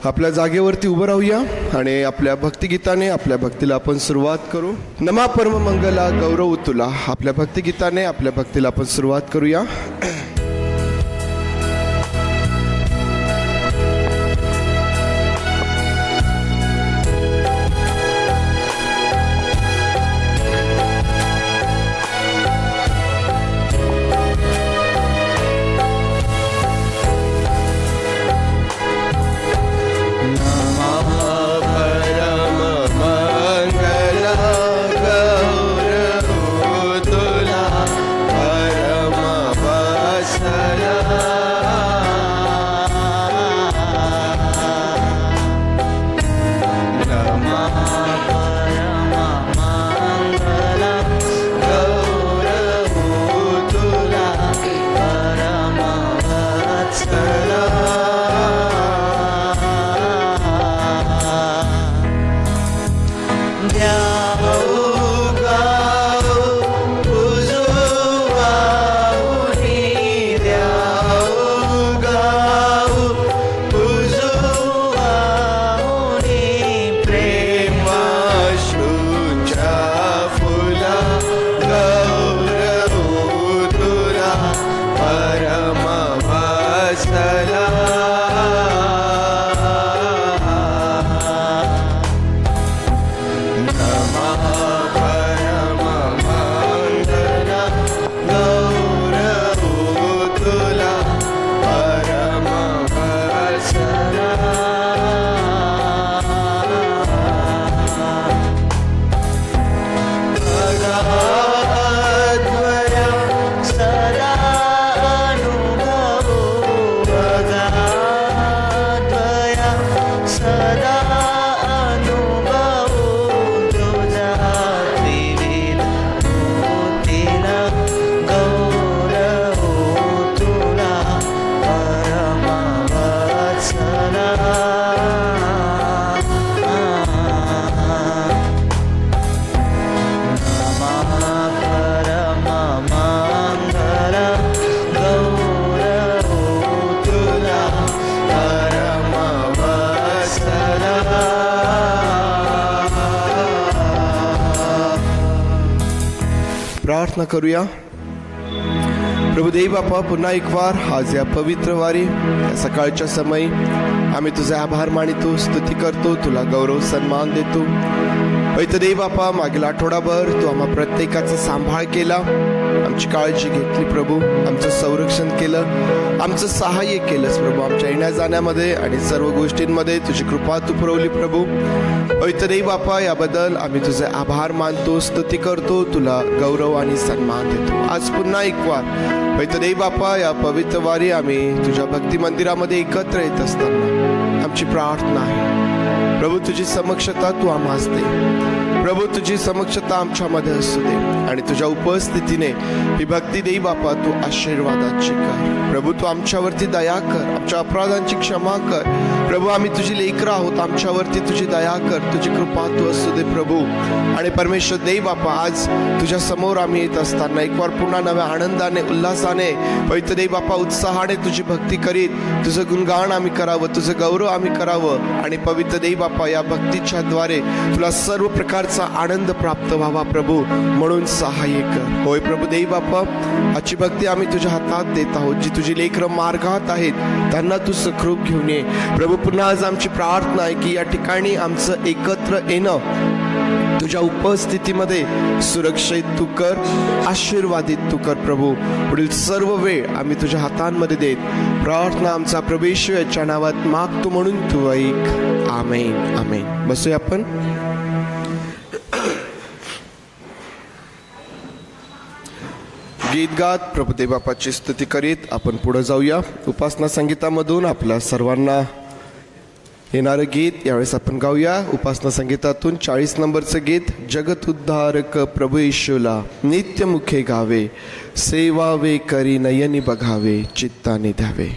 आपल्या जागेवरती उभं राहूया आणि आपल्या भक्तिगीताने आपल्या भक्तीला आपण सुरुवात करू. नमा परम मंगला गौरव तुला. आपल्या भक्तिगीताने आपल्या भक्तीला आपण सुरुवात करूया. प्रार्थना करूया. प्रभू देव बापा, पुन्हा एक वार आज या पवित्र वारी या सकाळच्या समयी आम्ही तुझे आभार मानितो, स्तुती करतो, तुला गौरव सन्मान देतो. देव बापा, मागील आठवडाभर तू आम्हा प्रत्येकाचा सांभाळ केला, आमची काळजी घेतली प्रभू, आमचं संरक्षण केलं, आमचं सहाय्य केलंस प्रभू. आमच्या येण्या जाण्यामध्ये आणि सर्व गोष्टींमध्ये तुझी कृपा तू पुरवली प्रभू. देव बापा, याबद्दल आम्ही तुझे आभार मानतो, स्तुती करतो, तुला गौरव आणि सन्मान देतो. आज पुन्हा एक वार देव बापा, या पवित्र वारी आम्ही तुझ्या भक्ती मंदिरामध्ये एकत्र येत असताना आमची प्रार्थना आहे प्रभू, तुझी समक्षता तू आम्हास दे प्रभू, तुझी समक्षता आमच्यामध्ये असू दे आणि तुझ्या उपस्थितीने ही भक्ती देई बापा तू आशीर्वादाची कर प्रभू. तू आमच्यावरती दया कर, आमच्या अपराधांची क्षमा कर प्रभू. आम्ही तुझी लेकरं आहोत, आमच्यावरती तुझी दया कर, तुझी कृपा तू असू दे प्रभू. आणि परमेश्वर देई बापा, आज तुझ्या समोर आम्ही येत असताना एक वार पुन्हा नव्या आनंदाने, उल्हासाने, पवित्र देई बापा, उत्साहाने तुझी भक्ती करीत तुझं गुणगान आम्ही करावं, तुझं गौरव आम्ही करावं आणि पवित्र देई बापा, या भक्तीच्या द्वारे तुला सर्व प्रकारचा आनंद प्राप्त व्हावा प्रभू, म्हणून सहाय्य कर. होय प्रभू देई बापा, आजची भक्ती आम्ही तुझ्या हातात देत आहोत. जी तुझी लेकरं मार्गात आहेत त्यांना तू सखरूप घेऊन ये प्रभू. पुन्हा आज आमची प्रार्थना आहे की या ठिकाणी आमचं एकत्र येणं तुझ्या उपस्थितीमध्ये सुरक्षित तू कर, आशीर्वादित तू कर प्रभू. पुढील सर्व वेळ आम्ही तुझ्या हातांमध्ये देत प्रार्थना आमचा प्रभू येशू याच्या नावात मागतो, म्हणून तू ऐक. आमेन आमेन. बसूया आपण. गीत गात प्रभुदेव बापाची स्तुती करीत आपण पुढे जाऊया. उपासना संगीतामधून आपल्या सर्वांना येणारं गीत यावेळेस आपण गाऊया. उपासना संगीतातून 40 नंबरचं गीत, जगत उद्धारक प्रभू येशूला नित्य मुखे गावे, सेवावे करी नयनी बघावे, चित्ताने द्यावे.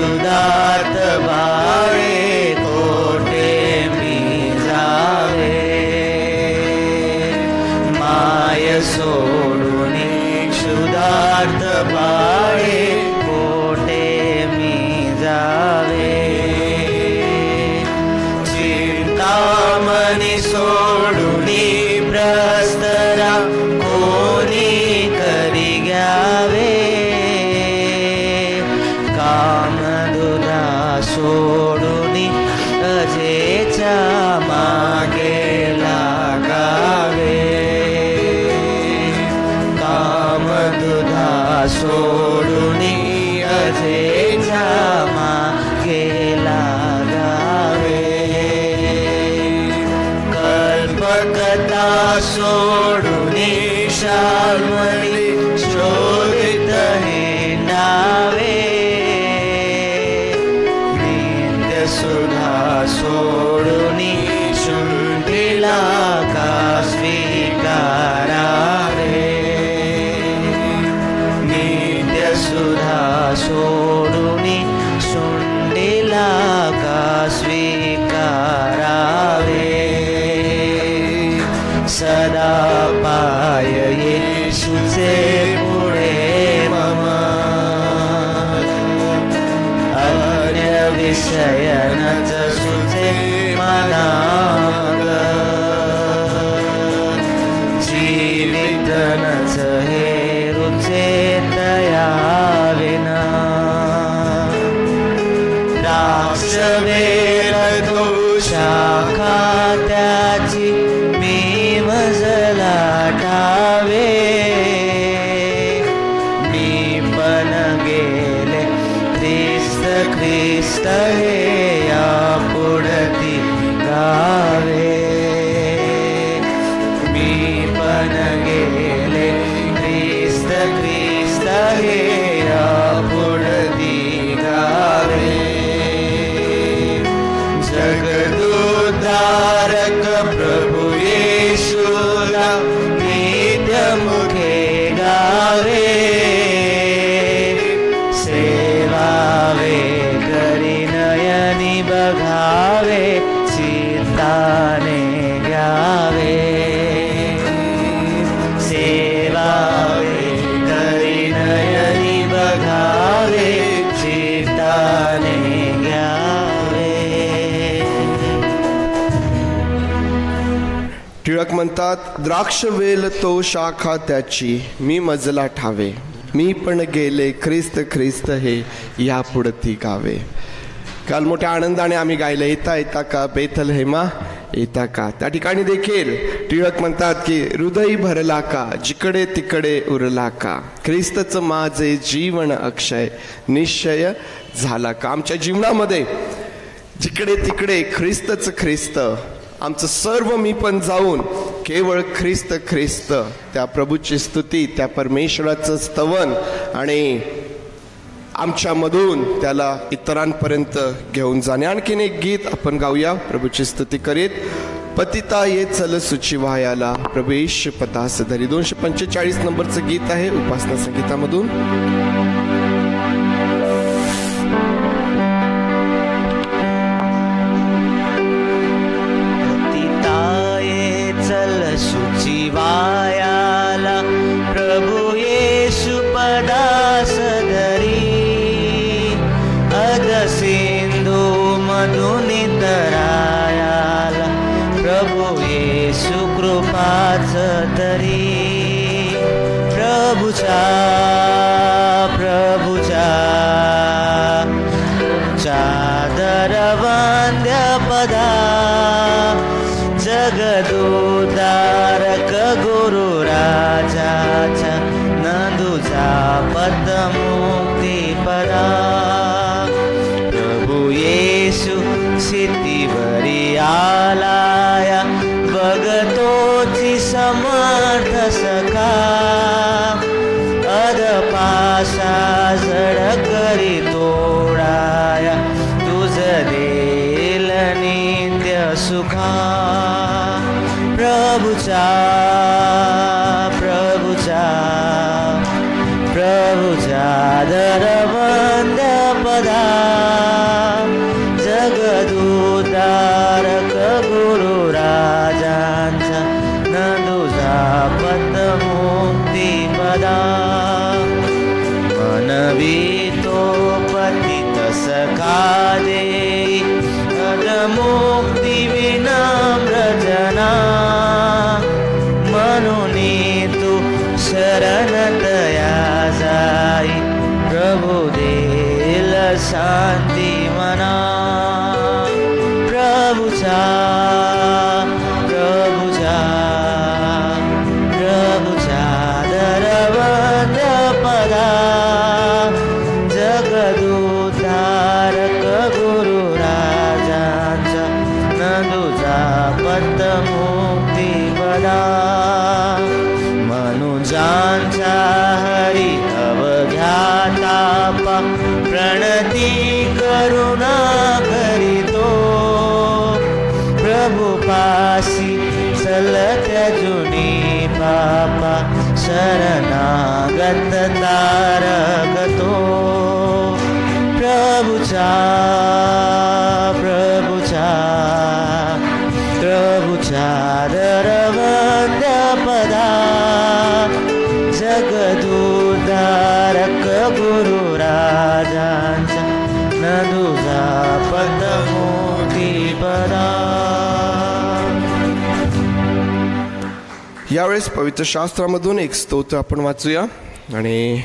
क्षुधार्त बाळे कोठे मी जावे माय सोडून क्षुधार्त बाळे कोठे मी जावे चिंतामणी सोडून प्रस्तरा कोणी करी घ्यावे कामधुरा सोडून अजेच्या मागे लागावे कामधुरा सोडून अजेच्या मागे लागावे कल्पकथा सोडून शाल्मली शोधित हिंडावे नित्य सुधा सोडून शुंठीला का स्वीकारावे नित्य सुधा सोडून शुंठीला का स्वीकारावे सदा पाय येशूचे पुढे मम अन्य विषय नच सुचे मनाग जीवित नच हे रुचे तया विना द्राक्ष वेल तो शाखा त्याची मी मजला ठावे मी पण गेले ख्रिस्त हे या पुढती गावे मी पण गेले ख्रिस्त हे या पुढती गावे जगदुद्धारक प्रभु येशूला नित्य मुखे गावे सेवावे करी नयनी बघावे चित्ताने घ्यावे सेवावे करी नयनी बघावे चित्ताने घ्यावे. टिळक म्हणतात, द्राक्ष वेल तो शाखा त्याची मी मजला ठावे मी पण गेले ख्रिस्त हे या पुढती गावे. काल मोठ्या आनंदाने आम्ही गायलं येता का बेथलेहेमा येता का. त्या ठिकाणी देखील टिळक म्हणतात की हृदय भरला का जिकडे तिकडे उरला का ख्रिस्तच माझे जीवन अक्षय निश्चय झाला का. आमच्या जीवनामध्ये जिकडे तिकडे ख्रिस्त आमचं सर्व मी पण जाऊन केवळ ख्रिस्त त्या प्रभूची स्तुती त्या परमेश्वराचं स्तवन आणि आमच्यामधून त्याला इतरांपर्यंत घेऊन जाणे. आणखीन एक गीत आपण गाऊया प्रभूची स्तुती करीत. पतिता ये चल सुची वायाला प्रभू येशू पदास धरी 245 नंबरचं गीत आहे उपासना संगीतामधून. वायाला प्रभु येशू पदास धरी अध सिंधू मधुन तरायाला प्रभु येशू कृपाच तरी प्रभुचा चादर वंद्य पदा जगदुद्धारक गुरु राजाचा नंदुचा पद मुक्ती पदा प्रभु येशू सिद्धीवरी आलाया बघतोची समर्थ सखा अधपाशा जड करी तोडाया तुझ देल नित्य सुखा प्रभुचा दर वंद पदा शांती मना प्रभुचा दरवंद पदा जगदुद्धारक गुरु राजांचा नंदुजा पत मुक्ती पदा मनुजांचा हरी अवघ्यातापा प्रणती करुणा करीतो प्रभु पासी सलत्या जुनी पापा शरणागत तारगतो प्रभुचा दरवंद पदा जगदुद्धारक गुरु राजांचा नदुजा पद मोठी पदा. यावेळेस पवित्र शास्त्रामधून एक स्तोत्र आपण वाचूया आणि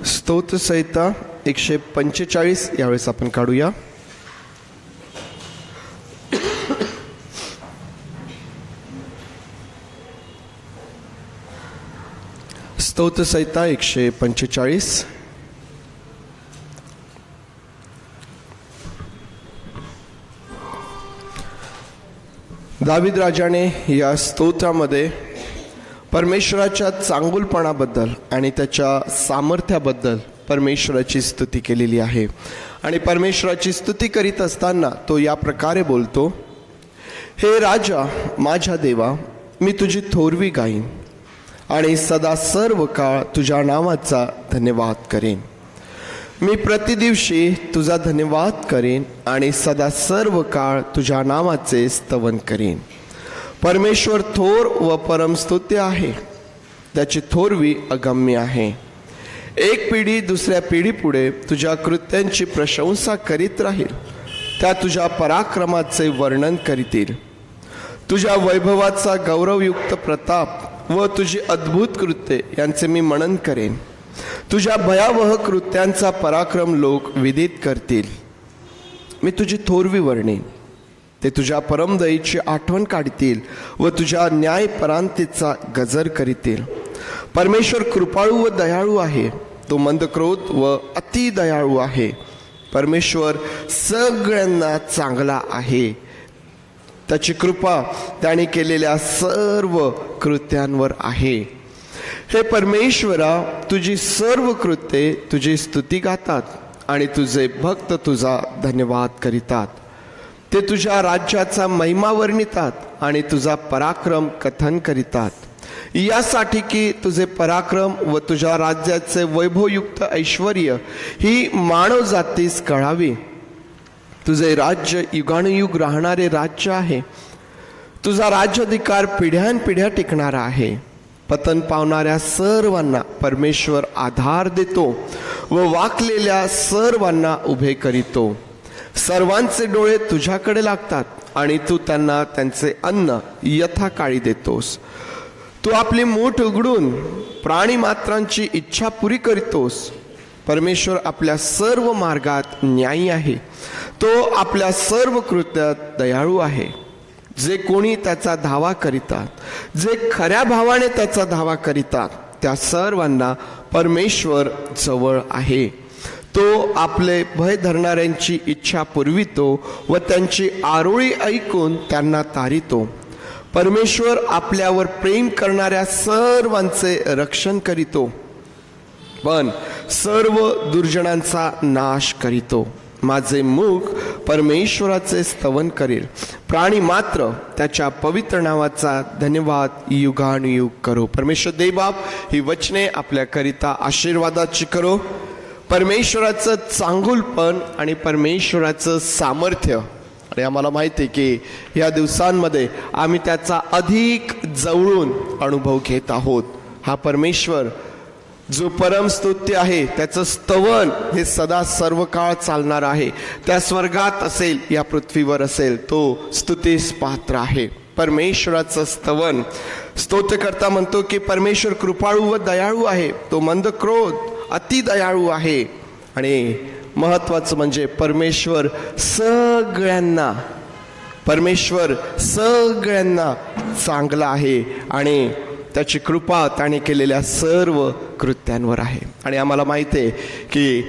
स्तोत्र संहिता 145 यावेळेस आपण काढूया. स्तोत्र संहिता 145. दावीद राजाने या स्तोत्रामध्ये परमेश्वराच्या चांगुलपणाबद्दल आणि त्याच्या सामर्थ्याबद्दल परमेश्वराची स्तुती केलेली आहे. आणि परमेश्वराची स्तुती करीत असताना तो या प्रकारे बोलतो, हे राजा माझ्या देवा, मी तुझी थोरवी गाईन आणि सदा सर्व काळ तुझ्या नावाचा धन्यवाद करेन. मी प्रतिदिवशी तुझा धन्यवाद करेन आणि सदा सर्व काळ तुझ्या नावाचे स्तवन करेन. परमेश्वर थोर व परमस्तुत्य आहे, त्याची थोरवी अगम्य आहे. एक पिढी दुसऱ्या पिढीपुढे तुझ्या कृत्यांची प्रशंसा करीत राहील, त्या तुझ्या पराक्रमाचे वर्णन करीतील. तुझ्या वैभवाचा गौरवयुक्त प्रताप व तुझी अद्भुत कृत्ये यांचे मी मनन करेन. तुझ्या भयावह कृत्यांचा पराक्रम लोक विदित करतील. मी तुझी थोरवी वर्णेन, ते तुझ्या परमदयेची आठवण काढतील व तुझ्या न्यायपरांतीचा गजर करीतील. परमेश्वर कृपाळू व दयाळू आहे, तो मंदक्रोध व अति दयाळू आहे. परमेश्वर सगळ्यांना चांगला आहे, त्याची कृपा त्याने केलेल्या सर्व कृत्यांवर आहे. हे परमेश्वरा, तुझी सर्व कृत्ये तुझी स्तुती गातात आणि तुझे भक्त तुझा धन्यवाद करीतात. ते तुझ्या राज्याचा महिमा वर्णितात आणि तुझा पराक्रम कथन करीतात, यासाठी की तुझे पराक्रम व तुझ्या राज्याचे वैभवयुक्त ऐश्वर ही मानव जातीस कळावी. तुझे राज्य युगानुयुग राहणारे राज्य आहे. तुझा राज्याधिकार पिढ्यानपिढ्या टिकणारा आहे. पतन पावणाऱ्या सर्वांना परमेश्वर आधार देतो व वाकलेल्या सर्वांना उभे करीतो. सर्वांचे डोळे तुझ्याकडे लागतात आणि तू त्यांना त्यांचे अन्न यथाकाळी देतोस. तू आपली मूठ उघडून प्राणी मात्रांची इच्छा पुरी करीतोस. परमेश्वर आपल्या सर्व मार्गात न्यायी आहे, तो आपल्या सर्व कृत्यात दयाळू आहे. जे कोणी त्याचा धावा करीतात, जे खऱ्या भावाने त्याचा धावा करीतात, त्या सर्वांना परमेश्वर जवळ आहे. तो आपले भय धरणाऱ्यांची इच्छा पुरवितो व त्यांची आरोळी ऐकून त्यांना तारितो. परमेश्वर आपल्यावर प्रेम करणाऱ्या सर्वांचे रक्षण करीतो, पण सर्व दुर्जनांचा नाश करीतो. माझे मुख परमेश्वराचे स्तवन करेल, प्राणी मात्र त्याच्या पवित्र नावाचा धन्यवाद युगानुयुग करो. परमेश्वर देवबाप, ही वचने आपल्याकरिता आशीर्वादाची करो. परमेश्वराचं चांगुलपण आणि परमेश्वराचं सामर्थ्य, आणि आम्हाला माहिती आहे की या दिवसांमध्ये आम्ही त्याचा अधिक जवळून अनुभव घेत आहोत. हा परमेश्वर जो परमस्तुत्य आहे, त्याचं स्तवन हे सदा सर्व काळ चालणार आहे. त्या स्वर्गात असेल या पृथ्वीवर असेल, तो स्तुतीस पात्र आहे. परमेश्वराचं स्तवन. स्तोत्रकर्ता म्हणतो की परमेश्वर कृपाळू व दयाळू आहे, तो मंद क्रोध अति दयाळू आहे. आणि महत्वाचं म्हणजे परमेश्वर सगळ्यांना चांगला आहे आणि त्याची कृपा त्याने केलेल्या सर्व कृत्यांवर आहे. आणि आम्हाला माहिती आहे की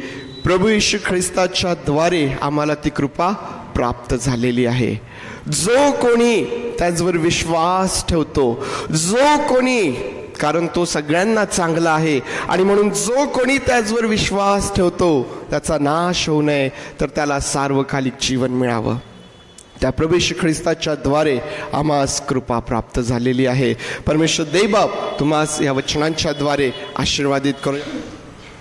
प्रभू येशू ख्रिस्ताच्या द्वारे आम्हाला ती कृपा प्राप्त झालेली आहे. जो कोणी त्याचवर विश्वास ठेवतो, जो कोणी, कारण तो सगळ्यांना चांगला आहे आणि म्हणून जो कोणी त्याचवर विश्वास ठेवतो त्याचा नाश होऊ नये, तर त्याला सार्वकालिक जीवन मिळावं. त्या प्रभू येशू ख्रिस्ताच्या द्वारे आम्हास कृपा प्राप्त झालेली आहे. परमेश्वर देवबाप तुम्हास या वचनांच्या द्वारे आशीर्वादित करू.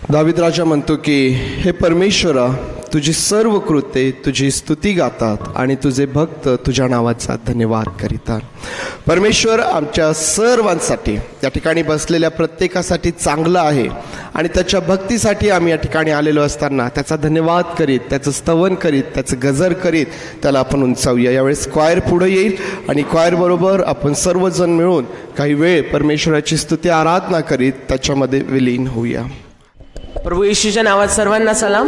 दावीद राजा म्हणतो की हे परमेश्वरा, तुझी सर्व कृत्ये तुझी स्तुती गातात आणि तुझे भक्त तुझ्या नावाचा धन्यवाद करीतात. परमेश्वर आमच्या सर्वांसाठी, या ठिकाणी बसलेल्या प्रत्येकासाठी चांगलं आहे आणि त्याच्या भक्तीसाठी आम्ही या ठिकाणी आलेलो असताना त्याचा धन्यवाद करीत, त्याचं स्तवन करीत, त्याचं गजर करीत त्याला आपण उंचावूया. यावेळेस क्वायर पुढे येईल आणि क्वायर बरोबर आपण सर्वजण मिळून काही वेळ परमेश्वराची स्तुती आराधना करीत त्याच्यामध्ये विलीन होऊया. प्रभू येशूच्या नावात सर्वांना सलाम.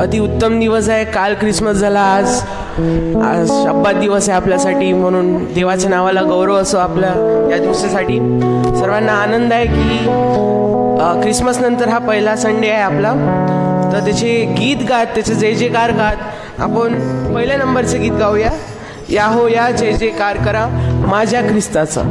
अति उत्तम दिवस आहे. काल ख्रिसमस झाला, आज शब्बात दिवस आहे आपल्यासाठी, म्हणून देवाच्या नावाला गौरव असो आपल्या या दिवसासाठी. सर्वांना आनंद आहे की ख्रिसमस नंतर हा पहिला संडे आहे आपला, तर त्याचे गीत गात, त्याचे जय जयकार गात आपण पहिल्या नंबरचं गीत गाऊया. या हो या जय जयकार करा माझ्या ख्रिस्ताचा.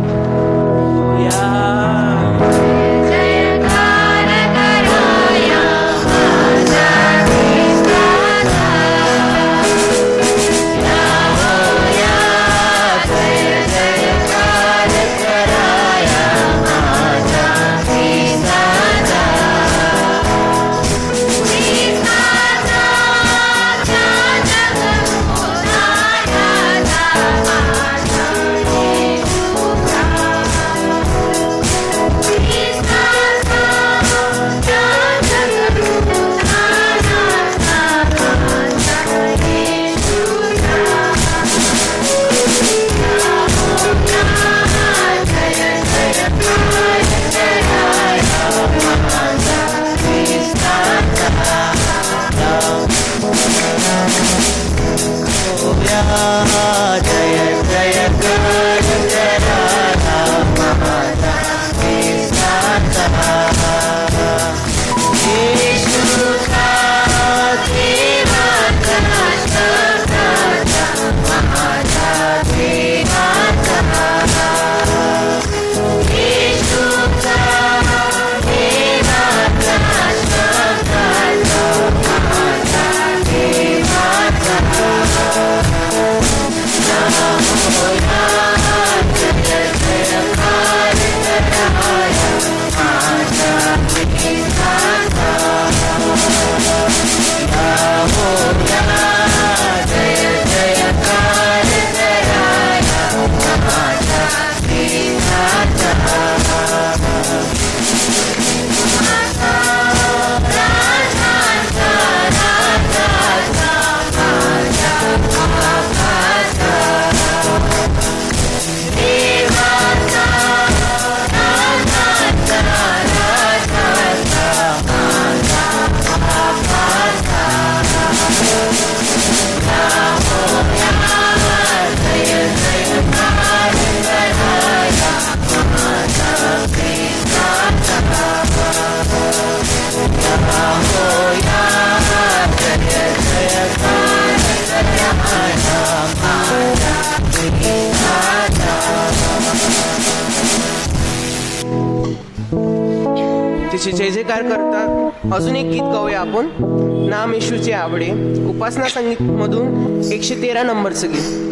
त्याचे जय जयकार करतात. अजून एक गीत गाऊया आपण, नाम येशूचे आवडे, उपासना संगीत मधून 113 नंबरचं गीत.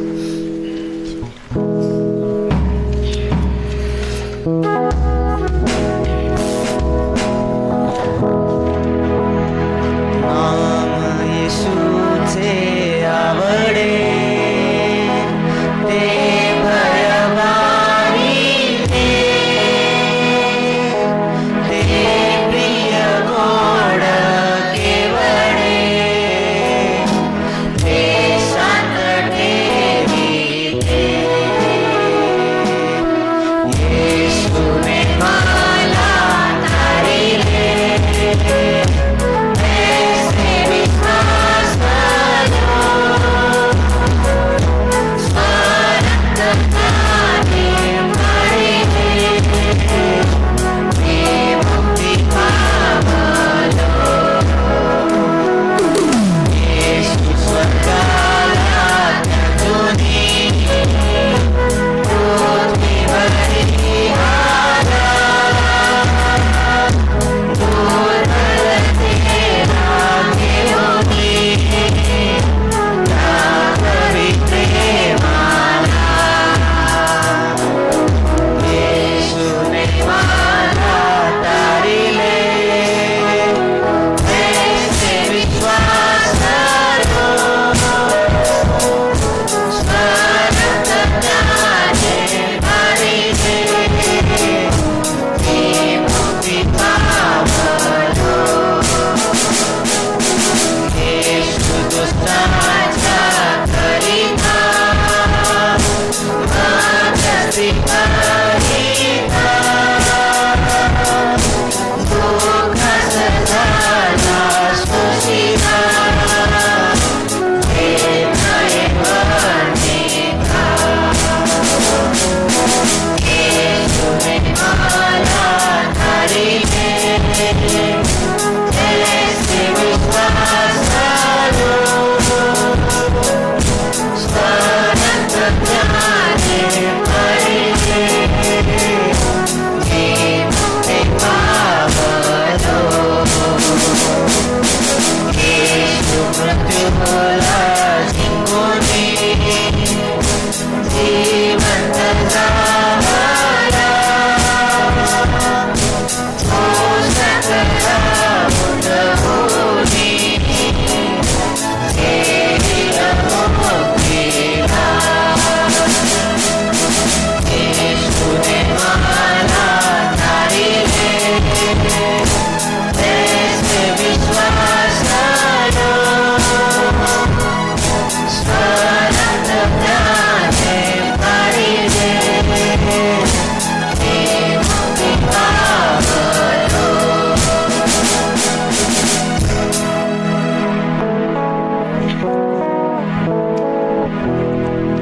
ते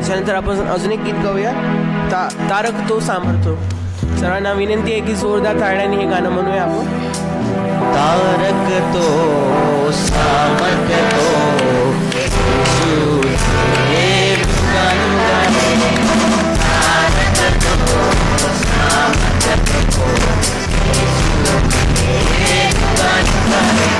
त्याच्यानंतर आपण अजून एक गीत गाऊया, तारक तो सामर्थ्य. सर्वांना विनंती आहे की जोरदार टाळ्यांनी हे गाणं म्हणूया आपण. तारक तो सामर्थ्य तो येशू हे युगानुगाने. तारक तो सामर्थ्य तो येशू हे युगानुगाने.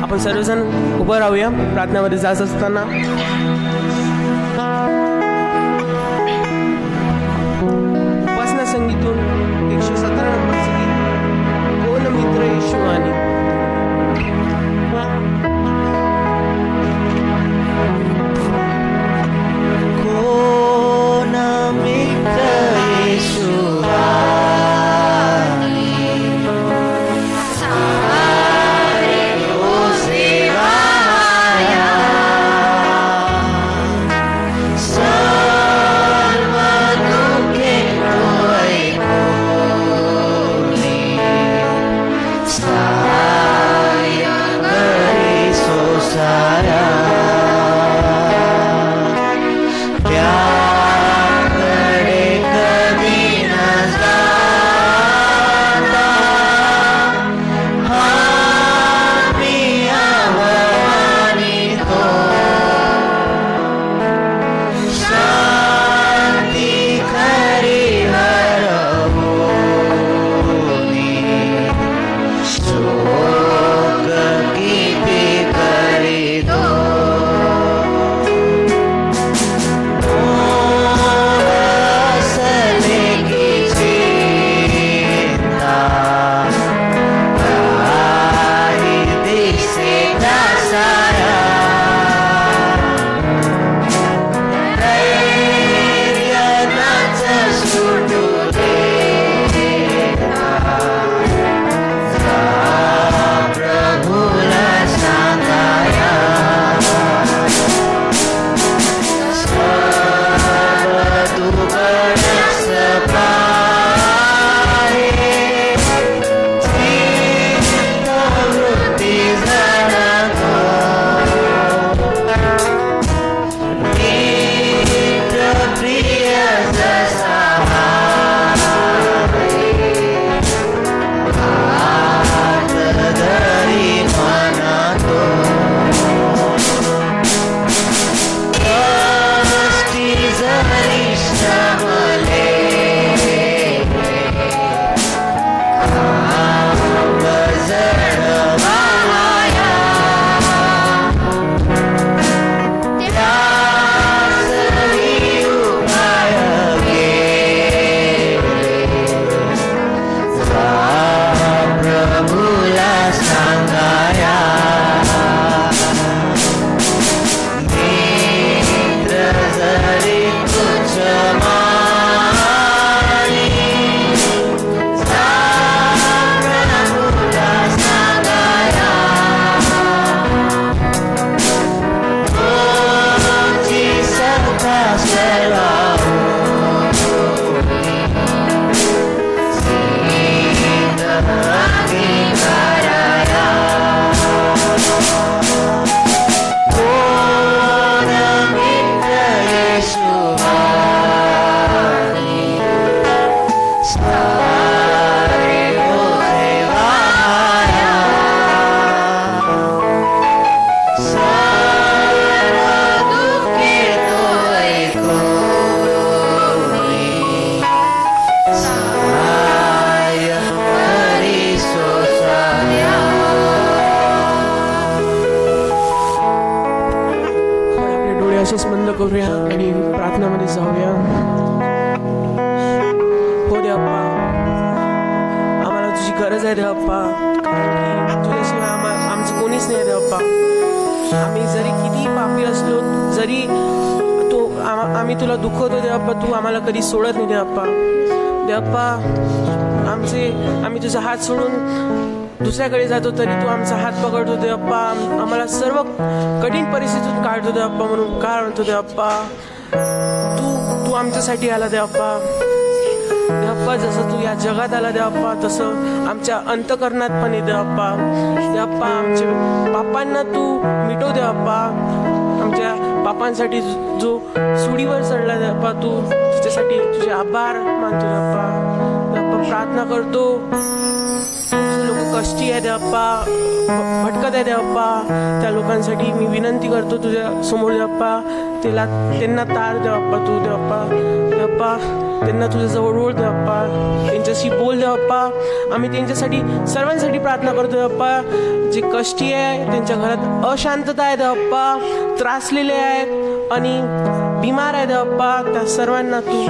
आपण सर्वजण उभं राहूया प्रार्थनामध्ये जात असताना. उपासना संगीतून 117 नंबरचं गीत, कोण मित्र येशू आणि. करूया आणि प्रार्थनामध्ये जाऊया. हो देवप्पा, आम्हाला तुझी गरज आहे देवप्पा, कारण की तुझ्याशिवाय आमचं कोणीच नाही देवप्पा. आम्ही जरी किती पापी असलो, जरी आम्ही तुला दुखवतो देवप्पा, तू आम्हाला कधी सोडत नाही देवप्पा. देवप्पा, आम्ही तुझा हात सोडून दुसऱ्याकडे जातो तरी तू आमचा हात पकडतो देवप्पा. आम्हाला सर्व कठीण परिस्थितीतून काढतो देवप्पा. म्हणून काय म्हणतो देवप्पा, तू आमच्यासाठी आला देवप्पा. देवप्पा, जसं तू या जगात आला देवप्पा, तसं आमच्या अंतःकरणात पण आहे देवप्पा. देवप्पा, आमच्या पापांना तू मिटव देवप्पा. आमच्या पापांसाठी जो सुडीवर चढला देवप्पा, तू त्याच्यासाठी तुझे आभार मानतो देवप्पा. देवप्पा, प्रार्थना करतो, लोक कष्टी आहे देवप्पा, भटकत आहे देवप्पा, त्या लोकांसाठी मी विनंती करतो तुझ्या समोर देवप्पा. त्यांना तार देवप्पा, तू देवप्पा. देवप्पा, त्यांना तुझ्या जवळ ओढ देवप्पा, त्यांच्याशी बोल देवप्पा. आम्ही त्यांच्यासाठी सर्वांसाठी प्रार्थना करतो देवप्पा. जे कष्टी आहे, त्यांच्या घरात अशांतता आहे देवप्पा, त्रासलेले आहेत आणि बिमार आहे देवप्पा, त्या सर्वांना तू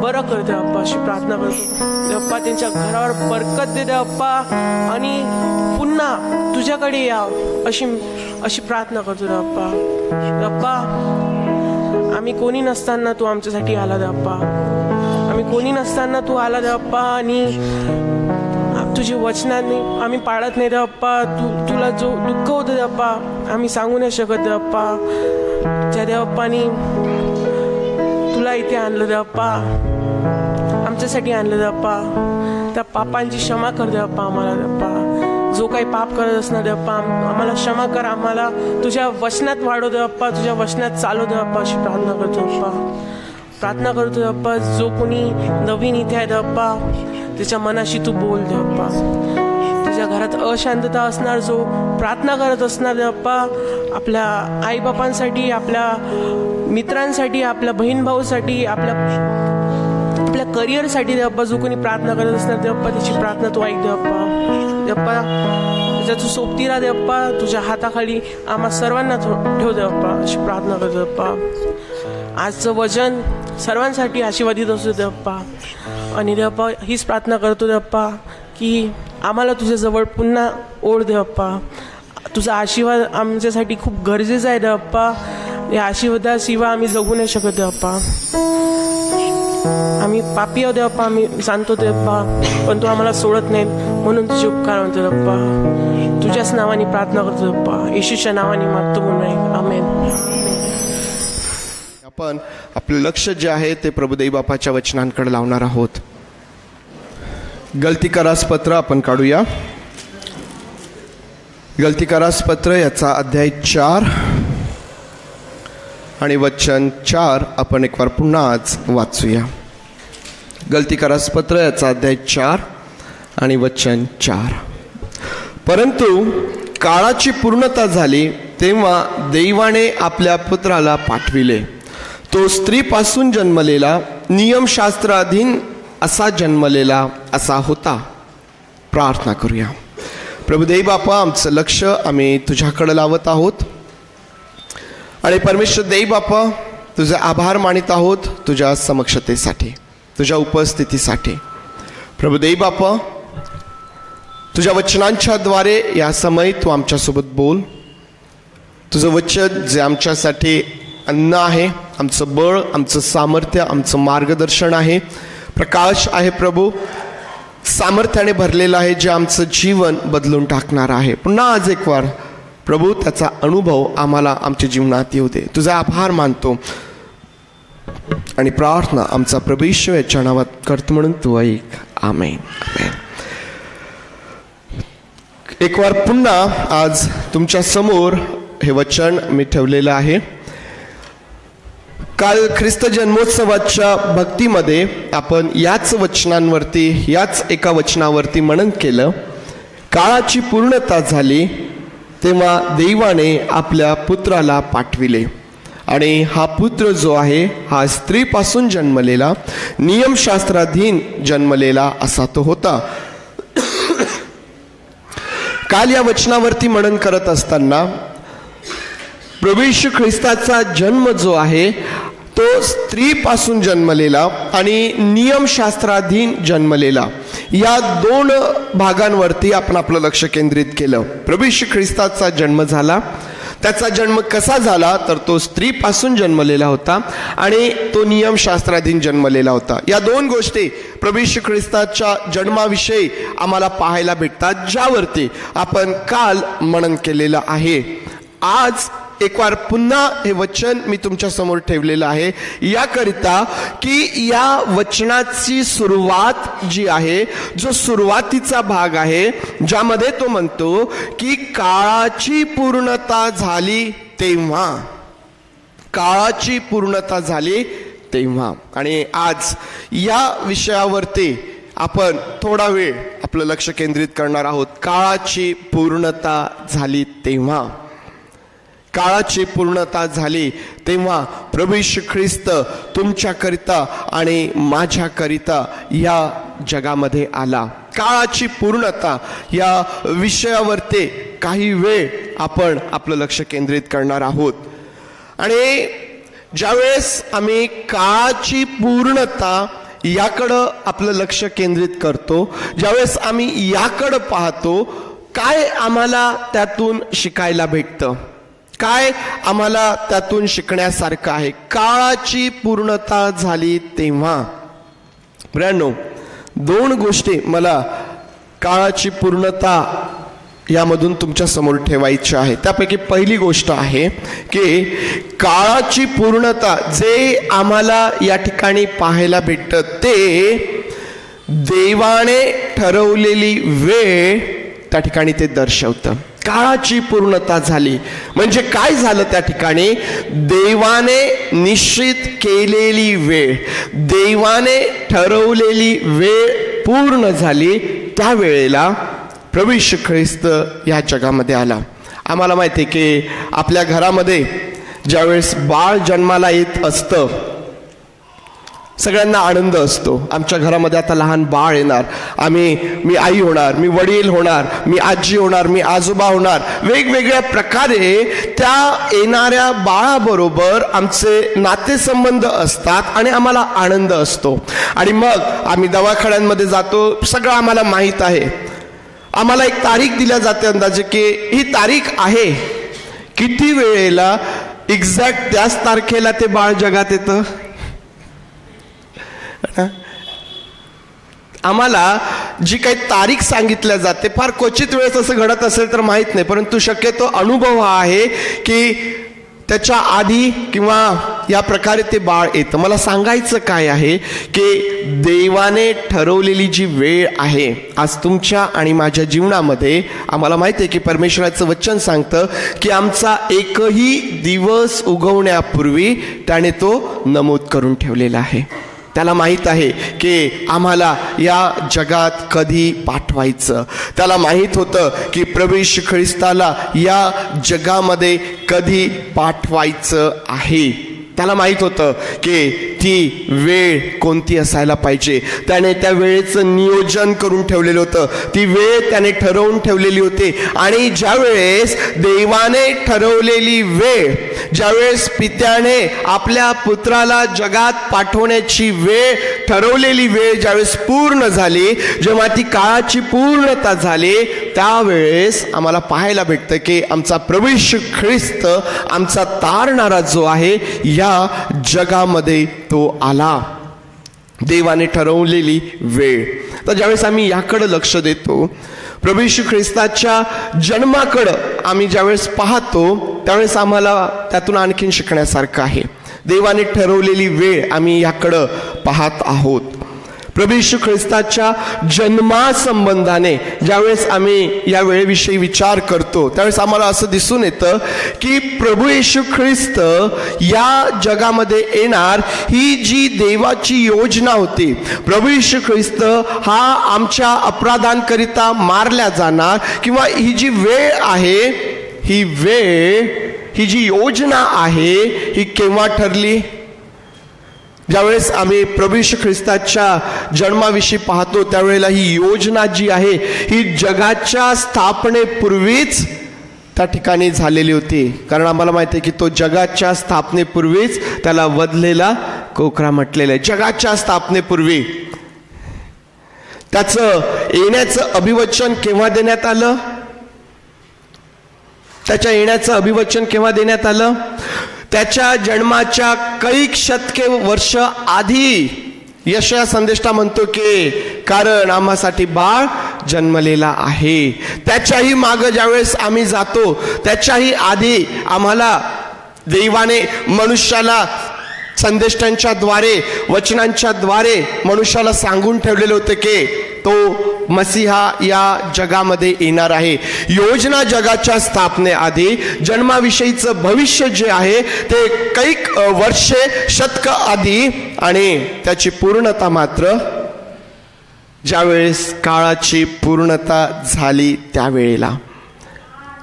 बरं कर देवप्पा, अशी प्रार्थना करतो देवप्पा. त्यांच्या घरावर बरकत दे देवप्पा आणि पुन्हा तुझ्याकडे या, अशी प्रार्थना करतो देवप्पा. देवप्पा, आम्ही कोणी नसताना तू आमच्यासाठी आला देवप्पा. आम्ही कोणी नसताना तू आला देवप्पा आणि तुझी वचनाने आम्ही पाळत नाही देवप्पा. तुला जो दुःख होतं देवप्पा, आम्ही सांगू नाही शकत देवप्पा. त्या देवप्पानी तुला इथे आणलं देवप्पा, आमच्यासाठी आणलं देवप्पा. त्या पापांची क्षमा कर देवप्पा आम्हाला देवप्पा. जो काही पाप करत असणार देवप्पा, आम्हाला क्षमा कर. आम्हाला तुझ्या वचनात वाढव देवप्पा, तुझ्या वचनात चालव देवप्पा, अशी प्रार्थना करतो देवप्पा. प्रार्थना करतो देवप्पा, जो कोणी नवीन इथे आहे देवप्पा, त्याच्या मनाशी तू बोल देवप्पा. तुझ्या घरात अशांतता असणार, जो प्रार्थना करत असणार देवप्पा, आपल्या आईबापांसाठी, आपल्या मित्रांसाठी, आपल्या बहीण भाऊसाठी, आपल्या करिअरसाठी देवप्पा, जो कोणी प्रार्थना करत असणार देवप्पा, त्याची प्रार्थना तू ऐक देवप्पा. देवप्पा, त्याच्या तू सोबती राहा देवप्पा. तुझ्या हाताखाली आम्हा सर्वांना ठेव देवप्पा, अशी प्रार्थना करतो देवप्पा. आजचं वचन सर्वांसाठी आशीर्वादित असतो देवप्पा. आणि देवप्पा, हीच प्रार्थना करतो देवप्पा की आम्हाला तुझ्याजवळ पुन्हा ओढ देवप्पा. तुझा आशीर्वाद आमच्यासाठी खूप गरजेचा आहे देवप्पा. या आशीर्वादाशिवाय आम्ही जगू नाही शकत देवप्पा. आम्ही पापी आहोत देवप्पा, आम्ही जाणतो देवप्पा, पण तू आम्हाला सोडत नाही. म्हणून तुझे उपकार म्हणतो देवप्पा. तुझ्याच नावाने प्रार्थना करतो देवप्पा, येशूच्या नावाने मागतो म्हणून, आमेन. आपण आपलं लक्ष जे आहे ते प्रभुदेव बापाच्या वचनांकडे लावणार आहोत. गलतीकारास पत्र आपण काढूया. गलतीकारास पत्र याचा अध्याय 4 आणि वचन 4 आपण एक वार पुन्हा आज वाचूया. गलतीकारास पत्र याचा अध्याय 4 आणि वचन 4. परंतु काळाची पूर्णता झाली तेव्हा दैवाने आपल्या पुत्राला पाठविले. तो स्त्रीपासून जन्मलेला, नियमशास्त्राधीन असा जन्मलेला असा होता. प्रार्थना करूया. प्रभुदेव बापा, आमचं लक्ष आम्ही तुझ्याकडे लावत आहोत आणि परमेश्वर देव बापा, तुझे आभार मानित आहोत तुझ्या समक्षतेसाठी, तुझ्या उपस्थितीसाठी. प्रभुदेव बापा, तुझ्या वचनांच्या द्वारे या समय तू आमच्यासोबत बोल. तुझं वचन जे आमच्यासाठी अन्न आहे, आमचं बळ, आमचं सामर्थ्य, आमचं मार्गदर्शन आहे, प्रकाश आहे प्रभू, सामर्थ्याने भरलेलं आहे, जे आमचं जीवन बदलून टाकणार आहे. पुन्हा आज एक वार प्रभू त्याचा अनुभव आम्हाला आमच्या जीवनात येऊ दे. तुझा आभार मानतो आणि प्रार्थना आमचा प्रभू येशू याच्या नावात करतो म्हणून तू ऐक. आमेन. आमेन. एक वार पुन्हा आज तुमच्या समोर हे वचन मी ठेवलेलं आहे. काल ख्रिस्त जन्मोत्सवाच्या भक्तीमध्ये आपण याच वचनांवरती, याच एका वचनावरती मनन केलं. काळाची पूर्णता झाली तेव्हा दैवाने आपल्या पुत्राला पाठविले. आणि हा पुत्र जो आहे हा स्त्रीपासून जन्मलेला, नियमशास्त्राधीन जन्मलेला असा तो होता. काल या वचनावरती मनन करत असताना प्रभू येशू ख्रिस्ताचा जन्म जो आहे तो स्त्रीपासून जन्मलेला आणि नियमशास्त्राधीन जन्मलेला, या दोन भागांवरती आपण आपलं लक्ष केंद्रित केलं. प्रभू येशू ख्रिस्ताचा जन्म झाला. त्याचा जन्म कसा झाला तर तो स्त्रीपासून जन्मलेला होता आणि तो नियमशास्त्राधीन जन्मलेला होता. या दोन गोष्टी प्रभू येशू ख्रिस्ताच्या जन्माविषयी आम्हाला पाहायला भेटतात, ज्यावरती आपण काल मनन केलेलं आहे. आज एक वार पुन्हा हे वचन मी तुमच्या समोर ठेवलेलं आहे याकरिता की या वचनाची सुरुवात जी आहे, जो सुरुवातीचा भाग आहे, ज्यामध्ये तो म्हणतो की काळाची पूर्णता झाली तेव्हा, काळाची पूर्णता झाली तेव्हा. आणि आज या विषयावरती आपण थोडा वेळ आपलं लक्ष केंद्रित करणार आहोत. काळाची पूर्णता झाली तेव्हा, काळाची पूर्णता झाली तेव्हा प्रभू येशू ख्रिस्त तुमच्याकरिता आणि माझ्याकरिता या जगामध्ये आला. काळाची पूर्णता या विषयावरती काही वेळ आपण आपलं लक्ष केंद्रित करणार आहोत. आणि ज्यावेळेस आम्ही काळाची पूर्णता याकडं आपलं लक्ष केंद्रित करतो, ज्यावेळेस आम्ही याकडं पाहतो, काय आम्हाला त्यातून शिकायला भेटतं, काय आम्हाला त्यातून शिकण्यासारखं आहे. काळाची पूर्णता झाली तेव्हा. ब्रॅनो, दोन गोष्टी मला काळाची पूर्णता यामधून तुमच्या समोर ठेवायची आहे. त्यापैकी पहिली गोष्ट आहे की काळाची पूर्णता जे आम्हाला या ठिकाणी पाहायला भेटतं ते देवाने ठरवलेली वेळ त्या ठिकाणी ते दर्शवतं. काळाची पूर्णता झाली म्हणजे काय झालं, त्या ठिकाणी देवाने निश्चित केलेली वेळ, देवाने ठरवलेली वेळ पूर्ण झाली. त्यावेळेला प्रभू येशू ख्रिस्त या जगामध्ये आला. आम्हाला माहिती आहे की आपल्या घरामध्ये ज्यावेळेस बाळ जन्माला येत असतं सगळ्यांना आनंद असतो. आमच्या घरामध्ये आता लहान बाळ येणार, मी आई होणार, मी वडील होणार, मी आजी होणार, मी आजोबा होणार. वेगवेगळ्या प्रकारे त्या येणाऱ्या बाळाबरोबर आमचे नातेसंबंध असतात आणि आम्हाला आनंद असतो. आणि मग आम्ही दवाखान्यांमध्ये जातो, सगळं आम्हाला माहीत आहे. आम्हाला एक तारीख दिल्या जाते अंदाजे की ही तारीख आहे, किती वेळेला एक्झॅक्ट त्याच तारखेला ते बाळ जगात येतं. आम्हाला जी काही तारीख सांगितल्या जाते, फार क्वचित वेळेस असं घडत असेल तर माहीत नाही, परंतु शक्यतो अनुभव हा आहे की त्याच्या आधी किंवा या प्रकारे ते बाळ येतं. मला सांगायचं काय आहे की देवाने ठरवलेली जी वेळ आहे आज तुमच्या आणि माझ्या जीवनामध्ये, आम्हाला माहिती आहे की परमेश्वराचं वचन सांगतं की आमचा एकही दिवस उगवण्यापूर्वी त्याने तो नमूद करून ठेवलेला आहे. त्याला माहीत आहे की आम्हाला या जगात कधी पाठवायचं. त्याला माहीत होतं की प्रभू येशू ख्रिस्ताला या जगामध्ये कधी पाठवायचं आहे. त्याला माहीत होतं की ती वेळ कोणती असायला पाहिजे. त्याने त्या वेळेचं नियोजन करून ठेवलेलं होतं, ती वेळ त्याने ठरवून ठेवलेली होती. आणि ज्यावेळेस देवाने ठरवलेली वेळ, ज्यावेळेस पित्याने आपल्या पुत्राला जगात पाठवण्याची वेळ, ठरवलेली वेळ ज्यावेळेस पूर्ण झाली, जेव्हा ती काळाची पूर्णता झाली, त्यावेळेस आम्हाला पाहायला भेटतं की आमचा प्रभू येशू ख्रिस्त, आमचा तारणारा जो आहे, या जगामध्ये तो आला. देवाने ठरवलेली वेळ. तर ज्यावेळेस आम्ही याकडे लक्ष देतो, प्रभू येशू ख्रिस्ताच्या जन्माकडं आम्ही ज्यावेळेस पाहतो, त्यावेळेस आम्हाला त्यातून आणखीन शिकण्यासारखं आहे. देवाने ठरवलेली वेळ आम्ही याकडं पाहत आहोत. प्रभू येशू ख्रिस्ताच्या जन्मासंबंधाने ज्यावेळेस आम्ही या वेळेविषयी विचार करतो, त्यावेळेस आम्हाला असं दिसून येतं की प्रभू येशू ख्रिस्त या जगामध्ये येणार ही जी देवाची योजना होती. प्रभू येशू ख्रिस्त हा आमच्या अपराधांकरिता मारल्या जाणार, किंवा ही जी वेळ आहे, ही वेळ, ही जी योजना आहे, ही केव्हा ठरली? ज्यावेळेस आम्ही प्रभू येशू ख्रिस्ताच्या जन्माविषयी पाहतो, त्यावेळेला ही योजना जी आहे ही जगाच्या स्थापनेपूर्वीच त्या ठिकाणी झालेली होती. कारण आम्हाला माहिती आहे की तो जगाच्या स्थापनेपूर्वीच त्याला वधलेला कोकरा म्हटलेलं आहे. जगाच्या स्थापनेपूर्वी त्याचं येण्याचं अभिवचन केव्हा देण्यात आलं? त्याच्या येण्याचं अभिवचन केव्हा देण्यात आलं? त्याच्या जन्माच्या कैक शतके वर्ष आधी. यशया संदेष्टा म्हणतो की कारण आम्हासाठी बाळ जन्मलेला आहे. त्याच्याही मागं ज्यावेळेस आम्ही जातो त्याच्याही आधी आम्हाला देवाने मनुष्याला संदेष्टांच्या द्वारे, वचनांच्या द्वारे मनुष्याला सांगून ठेवलेलं होतं की तो मसीहा या जगामध्ये येणार आहे. योजना जगाच्या स्थापनेआधी जन्माविषयीचं भविष्य जे आहे ते कैक वर्षे शतक आधी, आणि त्याची पूर्णता मात्र ज्यावेळेस काळाची पूर्णता झाली त्यावेळेला.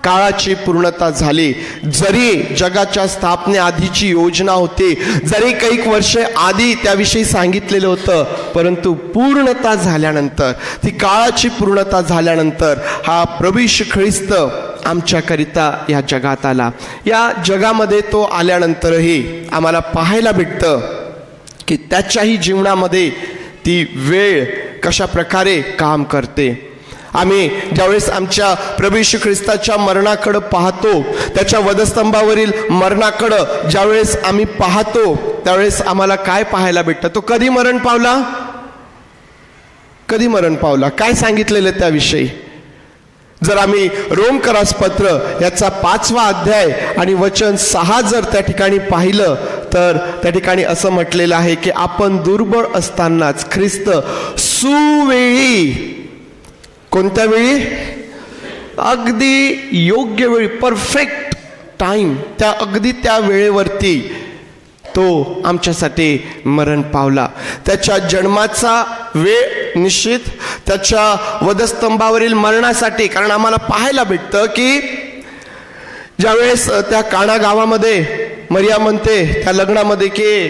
काळाची पूर्णता झाली. जरी जगाच्या स्थापनेआधीची योजना होती, जरी कैक वर्षे आधी त्याविषयी सांगितलेलं होतं, परंतु पूर्णता झाल्यानंतर, ती काळाची पूर्णता झाल्यानंतर हा प्रभू येशू ख्रिस्त आमच्याकरिता या जगात आला. या जगामध्ये तो आल्यानंतरही आम्हाला पाहायला भेटतं की त्याच्याही जीवनामध्ये ती वेळ कशा प्रकारे काम करते. आम्ही ज्यावेळेस आमच्या प्रभू येशू ख्रिस्ताच्या मरणाकडं पाहतो, त्याच्या वधस्तंभावरील मरणाकडं ज्यावेळेस आम्ही पाहतो त्यावेळेस आम्हाला काय पाहायला भेटतं? तो कधी मरण पावला? कधी मरण पावला? काय सांगितलेलं त्याविषयी? जर आम्ही रोमकरास पत्र याचा 5वा अध्याय आणि वचन 6 जर त्या ठिकाणी पाहिलं तर त्या ठिकाणी असं म्हटलेलं आहे की आपण दुर्बळ असतानाच ख्रिस्त सुवेळी, कोणत्या वेळी? अगदी योग्य वेळी, परफेक्ट टाइम, त्या अगदी त्या वेळेवरती तो आमच्यासाठी मरण पावला. त्याच्या जन्माचा वेळ निश्चित, त्याच्या वधस्तंभावरील मरणासाठी. कारण आम्हाला पाहायला भेटतं की ज्यावेळेस त्या काना गावामध्ये मरिया म्हणते त्या लग्नामध्ये की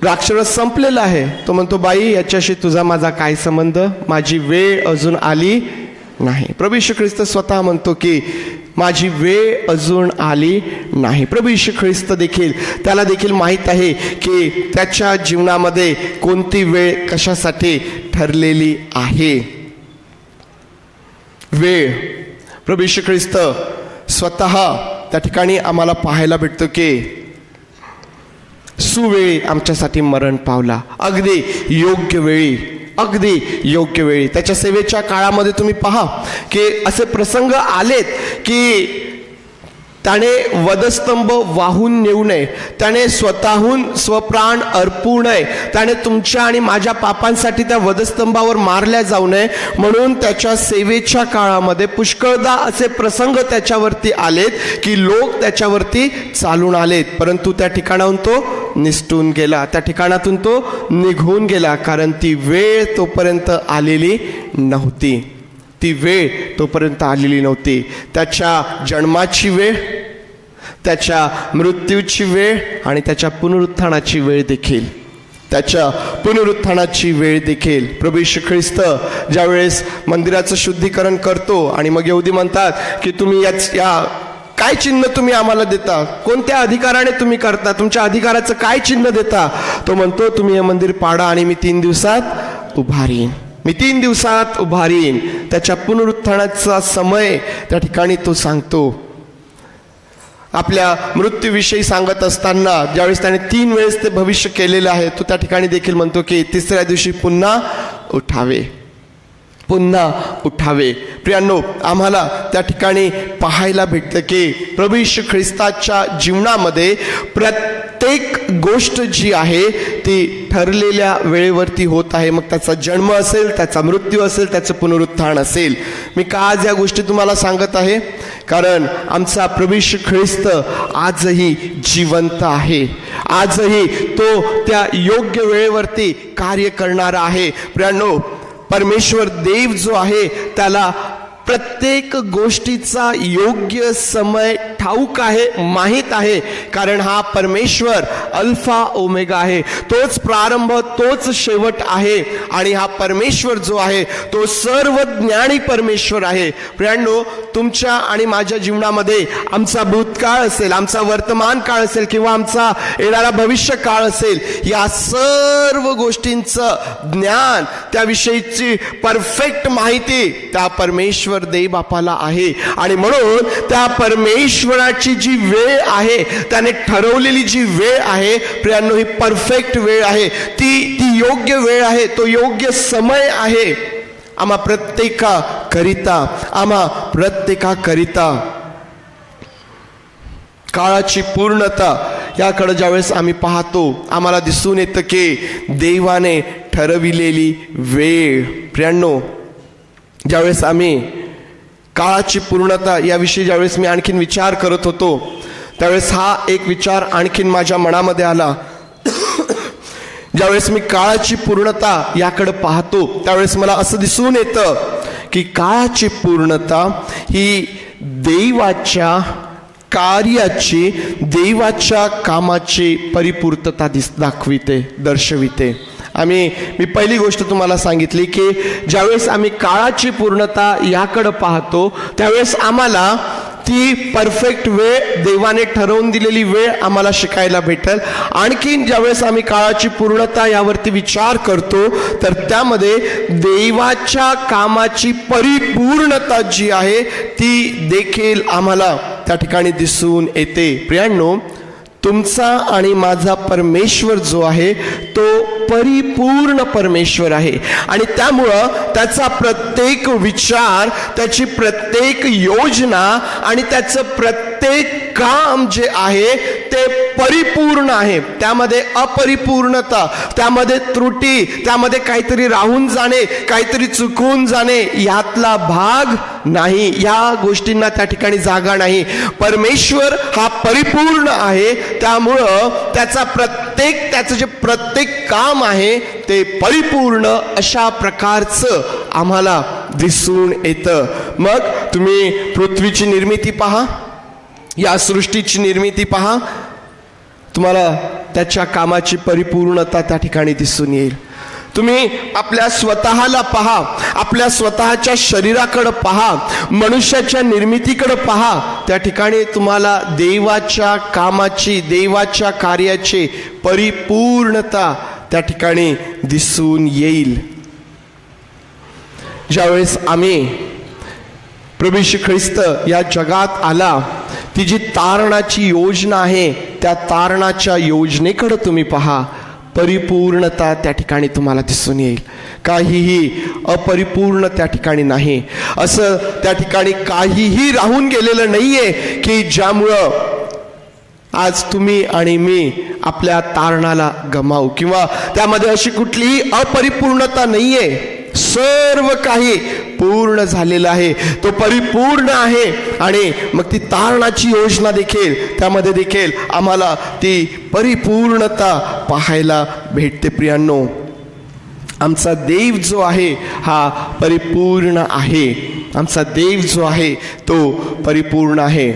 द्राक्षरस संपलेला आहे, तो म्हणतो बाई याच्याशी तुझा माझा काय संबंध, माझी वेळ अजून आली नाही. प्रभू येशू ख्रिस्त स्वतः म्हणतो की माझी वेळ अजून आली नाही. प्रभू येशू ख्रिस्त देखील, त्याला देखील माहीत आहे की त्याच्या जीवनामध्ये कोणती वेळ कशासाठी ठरलेली आहे. वेळ प्रभू येशू ख्रिस्त स्वतः त्या ठिकाणी आम्हाला पाहायला भेटतो की सुवेळी आमच्यासाठी मरण पावला. अगदी योग्य वेळी, अगदी योग्य वेळी. त्याच्या सेवेच्या काळामध्ये तुम्ही पहा की असे प्रसंग आलेत की त्याने वधस्तंभ वाहून नेऊ नये, त्याने स्वतःहून स्वप्राण अर्पू नये, त्याने तुमच्या आणि माझ्या पापांसाठी त्या वधस्तंभावर मारल्या जाऊ नये म्हणून त्याच्या सेवेच्या काळामध्ये पुष्कळदा असे प्रसंग त्याच्यावरती आलेत की लोक त्याच्यावरती चालून आलेत, परंतु त्या ठिकाणाहून तो निसटून गेला, त्या ठिकाणातून तो निघून गेला. कारण ती वेळ तोपर्यंत आलेली नव्हती. ती वेळ तोपर्यंत आलेली नव्हती. त्याच्या जन्माची वेळ, त्याच्या मृत्यूची वेळ आणि त्याच्या पुनरुत्थानाची वेळ देखील, त्याच्या पुनरुत्थानाची वेळ देखील. प्रभू येशू ख्रिस्त ज्यावेळेस मंदिराचं शुद्धीकरण करतो आणि मग यहुदी म्हणतात की तुम्ही या काय चिन्ह तुम्ही आम्हाला देता, कोणत्या अधिकाराने तुम्ही करता, तुमच्या अधिकाराचं काय चिन्ह देता? तो म्हणतो तुम्ही हे मंदिर पाडा आणि मी 3 दिवसात उभारीन, मी 3 दिवसात उभारीन. त्याच्या पुनरुत्थानाचा समय त्या ठिकाणी तो सांगतो. आपल्या मृत्यूविषयी सांगत असताना ज्यावेळेस त्याने 3 वेळेस ते भविष्य केलेलं आहे, तो त्या ठिकाणी देखील म्हणतो की 3ऱ्या दिवशी पुन्हा उठावे, पुन्हा उठावे. प्रियांनो, आम्हाला त्या ठिकाणी पाहायला भेटतं की प्रभू येशू ख्रिस्ताच्या जीवनामध्ये प्रत्येक गोष्ट जी आहे ती ठरलेल्या वेळेवरती होत आहे. मग त्याचा जन्म असेल, त्याचा मृत्यू असेल, त्याचं पुनरुत्थान असेल. मी का आज या गोष्टी तुम्हाला सांगत आहे? कारण आमचा प्रभू येशू ख्रिस्त आजही जिवंत आहे. आजही तो त्या योग्य वेळेवरती कार्य करणारा आहे. प्रियांनो, परमेश्वर देव जो आहे त्याला प्रत्येक गोष्टीचा योग्य समय ठाऊक आहे, माहीत आहे. कारण हा परमेश्वर अल्फा ओमेगा आहे. तोच प्रारंभ, तोच शेवट आहे आणि हा परमेश्वर जो आहे तो सर्व ज्ञानी परमेश्वर आहे. प्रियांनो, तुमच्या आणि माझ्या जीवनामध्ये आमचा भूतकाळ असेल, आमचा वर्तमान काळ असेल किंवा आमचा येणारा भविष्य काळ असेल, या सर्व गोष्टींचं ज्ञान, त्याविषयीची परफेक्ट माहिती त्या परमेश्वर देव बापाला आहे. आणि म्हणून त्या परमेश्वराची जी वेळ आहे, त्याने ठरवलेली जी वेळ आहे प्रियांनो, ही परफेक्ट वेळ आहे, ती योग्य वेळ आहे, तो योग्य समय आहे आम्हा प्रत्येकाकरिता. काळाची पूर्णता याकडे ज्यावेळेस आम्ही पाहतो, आम्हाला दिसून येतं की देवाने ठरविलेली वेळ. प्रियांनो, ज्यावेळेस आम्ही काळाची पूर्णता याविषयी ज्यावेळेस मी आणखीन विचार करत होतो, त्यावेळेस हा एक विचार आणखीन माझ्या मनामध्ये आला. ज्यावेळेस मी काळाची पूर्णता याकडे पाहतो, त्यावेळेस मला असं दिसून येतं की काळाची पूर्णता ही देवाच्या कार्याची, देवाच्या कामाची परिपूर्तता दर्शविते. मी पहिली गोष्ट तुम्हाला सांगितली की ज्यावेळेस आम्ही काळाची पूर्णता याकडे पाहतो, त्यावेळेस आम्हाला ती परफेक्ट वेळ, देवाने ठरवून दिलेली वेळ आम्हाला शिकायला भेटेल. आणखीन ज्यावेळेस आम्ही काळाची पूर्णता यावरती विचार करतो, तर त्यामध्ये देवाच्या कामाची परिपूर्णता जी आहे ती देखील आम्हाला त्या ठिकाणी दिसून येते. प्रियांनो, तुमचा आणि माझा परमेश्वर जो आहे तो परिपूर्ण परमेश्वर आहे आणि त्यामुळं त्याचा प्रत्येक विचार, त्याची प्रत्येक योजना आणि त्याचं प्रत्येक काम जे आहे ते परिपूर्ण आहे. त्यामध्ये अपरिपूर्णता, त्यामध्ये त्रुटी, त्यामध्ये काहीतरी राहून जाणे, काहीतरी चुकून जाणे यातला भाग नाही. या गोष्टींना त्या ठिकाणी जागा नाही. परमेश्वर हा परिपूर्ण आहे, त्यामुळं त्याचं जे प्रत्येक काम आहे ते परिपूर्ण अशा प्रकारचं आम्हाला दिसून येतं. मग तुम्ही पृथ्वीची निर्मिती पहा, या सृष्टीची निर्मिती पहा, तुम्हाला त्याच्या कामाची परिपूर्णता त्या ठिकाणी दिसून येईल. तुम्ही आपल्या स्वतःला पहा, आपल्या स्वतःच्या शरीराकडे पहा, मनुष्याच्या निर्मितीकडे पहा, त्या ठिकाणी तुम्हाला देवाच्या कामाची, देवाच्या कार्याची परिपूर्णता त्या ठिकाणी दिसून येईल. ज्यावेळेस आम्ही प्रभू येशू ख्रिस्त या जगात आला, ती जी तारणाची योजना आहे, त्या तारणाच्या योजनेकडे तुम्ही पहा, परिपूर्णता त्या ठिकाणी तुम्हाला दिसून येईल. काहीही अपरिपूर्ण त्या ठिकाणी नाही. असं त्या ठिकाणी काहीही राहून गेलेलं नाहीये की ज्यामुळं आज तुम्ही आणि मी आपल्या तारणाला गमावू, किंवा त्यामध्ये अशी कुठलीही अपरिपूर्णता नाहीये. सर्व काही पूर्ण झालेलं आहे, तो परिपूर्ण आहे. आणि मग ती तारणाची योजना देखील, त्यामध्ये देखील आम्हाला ती परिपूर्णता पाहायला भेटते. प्रियांनो, आमचा देव जो आहे हा परिपूर्ण आहे. आमचा देव जो आहे तो परिपूर्ण आहे.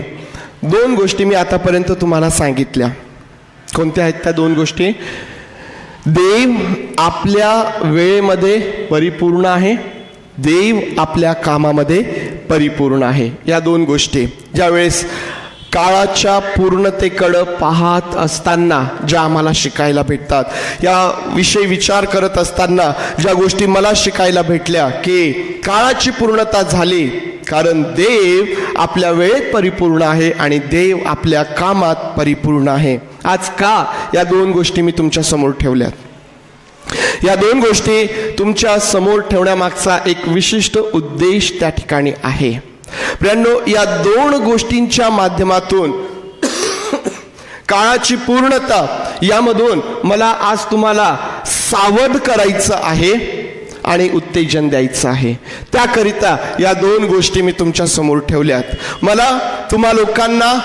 दोन गोष्टी मी आतापर्यंत तुम्हाला सांगितल्या. कोणत्या आहेत त्या दोन गोष्टी? देव आपल्या वेळेमध्ये परिपूर्ण आहे, देव आपल्या कामामध्ये परिपूर्ण आहे. या दोन गोष्टी ज्यावेळेस काळाच्या पूर्णतेकडे पाहत असताना ज्या आम्हाला शिकायला भेटतात, या विषयी विचार करत असताना ज्या गोष्टी मला शिकायला भेटल्या की काळाची पूर्णता झाली कारण देव आपल्या वेळेत परिपूर्ण आहे आणि देव आपल्या कामात परिपूर्ण आहे. आज का या दोन गोष्टी मी तुमच्या समोर ठेवल्यात? या दोन गोष्टी तुमच्या समोर ठेवण्यामागचा एक विशिष्ट उद्देश त्या ठिकाणी आहे. प्रियांनो, या दोन गोष्टींच्या माध्यमातून काळाची पूर्णता यामधून मला आज तुम्हाला सावध करायचं आहे आणि उत्तेजन द्यायचं आहे. त्याकरिता या दोन गोष्टी मी तुमच्या समोर ठेवल्यात. मला तुम्हा लोकांना,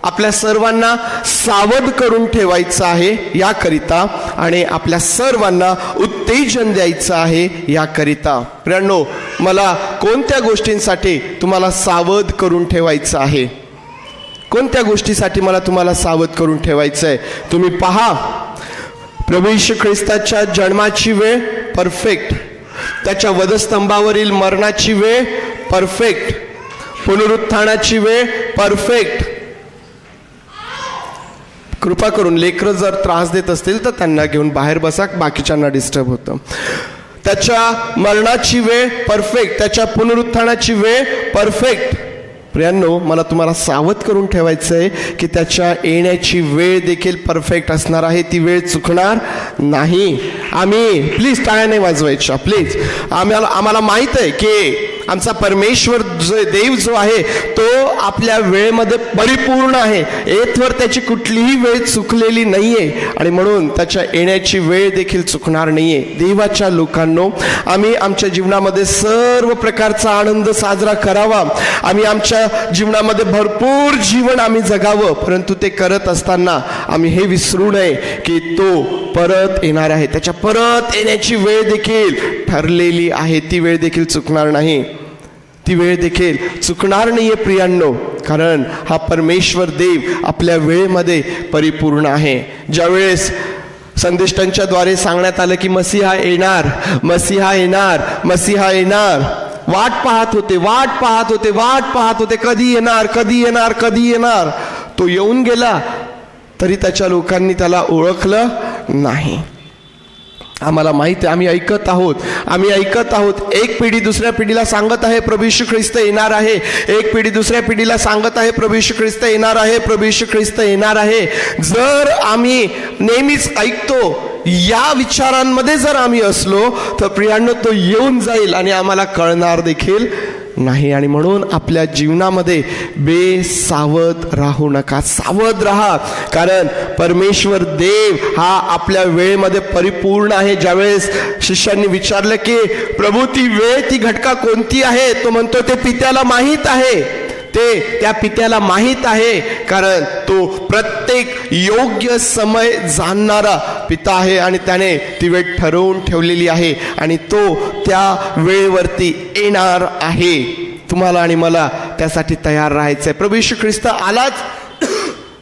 आपल्या सर्वांना सावध करून ठेवायचं आहे याकरिता आणि आपल्या सर्वांना उत्तेजन द्यायचं आहे याकरिता. प्रियांनो, मला कोणत्या गोष्टींसाठी तुम्हाला सावध करून ठेवायचं आहे? कोणत्या गोष्टीसाठी मला तुम्हाला सावध करून ठेवायचं आहे? तुम्ही पहा प्रभू येशू ख्रिस्ताच्या जन्माची वेळ परफेक्ट, त्याच्या वधस्तंभावरील मरणाची वेळ परफेक्ट, पुनरुत्थानाची वेळ परफेक्ट. कृपा करून लेकरं जर त्रास देत असतील तर त्यांना घेऊन बाहेर बसा, बाकीच्यांना डिस्टर्ब होतं. त्याच्या मरणाची वेळ परफेक्ट, त्याच्या पुनरुत्थानाची वेळ परफेक्ट. प्रियांनो, मला तुम्हाला सावध करून ठेवायचं आहे की त्याच्या येण्याची वेळ देखील परफेक्ट असणार आहे, ती वेळ चुकणार नाही. आम्ही प्लीज टाळ्या नाही वाजवायच्या प्लीज. आम्हाला माहीत आहे की आमचा परमेश्वर जो देव जो आहे तो आपल्या वेळेमध्ये परिपूर्ण आहे, येथवर त्याची कुठलीही वेळ चुकलेली नाहीये आणि म्हणून त्याच्या येण्याची वेळ देखील चुकणार नाहीये. देवाच्या लोकांनो, आम्ही आमच्या जीवनामध्ये सर्व प्रकारचा आनंद साजरा करावा, आम्ही आमच्या जीवनामध्ये भरपूर जीवन आम्ही जगावं, परंतु ते करत असताना आम्ही हे विसरू नये की तो परत येणार आहे. त्याच्या परत येण्याची वेळ देखील ठरलेली आहे, ती वेळ देखील चुकणार नाही, ती वेळ देखील चुकणार नाहीये प्रियांनो, कारण हा परमेश्वर देव आपल्या वेळेमध्ये परिपूर्ण आहे. ज्यावेळेस संदेष्टांच्या द्वारे सांगण्यात आलं की मसीहा येणार, मसीहा येणार, मसीहा येणार, वाट पाहत होते, वाट पाहत होते, वाट पाहत होते, कधी येणार, कधी येणार, कधी येणार. तो येऊन गेला तरी त्याच्या लोकांनी त्याला ओळखलं नाही. आम्हाला माहिती आहे, आम्ही ऐकत आहोत. एक पिढी दुसऱ्या पिढीला सांगत आहे प्रभू येशू ख्रिस्त येणार आहे, एक पिढी दुसऱ्या पिढीला सांगत आहे प्रभू येशू ख्रिस्त येणार आहे, प्रभू येशू ख्रिस्त येणार आहे. जर आम्ही नेहमीच ऐकतो या विचारांमध्ये जर आम्ही असलो तर प्रियांनो तो येऊन जाईल आणि आम्हाला कळणार देखील नाही. आणि म्हणून आपल्या जीवनामध्ये बेसावध राहू नका, सावध राहा, कारण परमेश्वर देव हा आपल्या वेळेमध्ये परिपूर्ण आहे. ज्यावेळेस शिष्यांनी विचारलं की प्रभू ती वेळ, ती घटका कोणती आहे, तो म्हणतो ते पित्याला माहीत आहे, ते त्या पित्याला माहीत आहे, कारण तो प्रत्येक योग्य समय जाणणारा पिता आहे आणि त्याने ती वेळ ठरवून ठेवलेली आहे आणि तो त्या वेळेवरती येणार आहे. तुम्हाला आणि मला त्यासाठी तयार राहायचंय. प्रभू येशू ख्रिस्त आलाच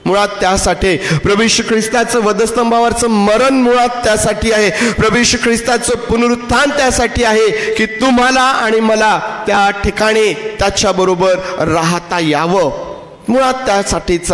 मुळात त्यासाठी, प्रभू येशू ख्रिस्ताचं वधस्तंभावरचं मरण मुळात त्यासाठी आहे, प्रभू येशू ख्रिस्ताचं पुनरुत्थान त्यासाठी आहे की तुम्हाला आणि मला त्या ठिकाणी त्याच्याबरोबर राहता यावं. मुळात त्यासाठीच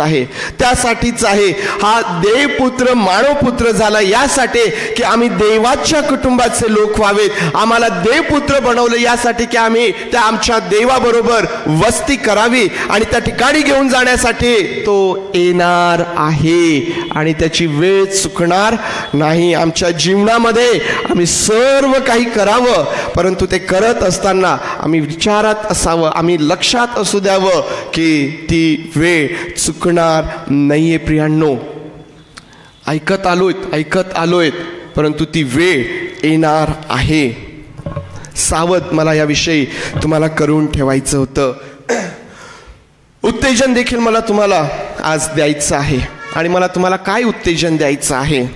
आहे. हा देवपुत्र मानवपुत्र झाला यासाठी की आम्ही देवाच्या कुटुंबाचे लोक व्हावेत. आम्हाला देवपुत्र बनवलं यासाठी की आम्ही त्या आमच्या देवाबरोबर वस्ती करावी आणि त्या ठिकाणी घेऊन जाण्यासाठी तो येणार आहे आणि त्याची वेळ चुकणार नाही. आमच्या जीवनामध्ये आम्ही सर्व काही करावं, परंतु ते करत असताना आम्ही विचारात असावं, आम्ही लक्षात असू द्यावं की ती वेळ चुकणार नाहीये. प्रियांनो, ऐकत आलोय, परंतु ती वेळ येणार आहे. सावध मला याविषयी तुम्हाला करून ठेवायचं होतं. उत्तेजन देखील मला तुम्हाला आज द्यायचं आहे. आणि मला तुम्हाला काय उत्तेजन द्यायचं आहे?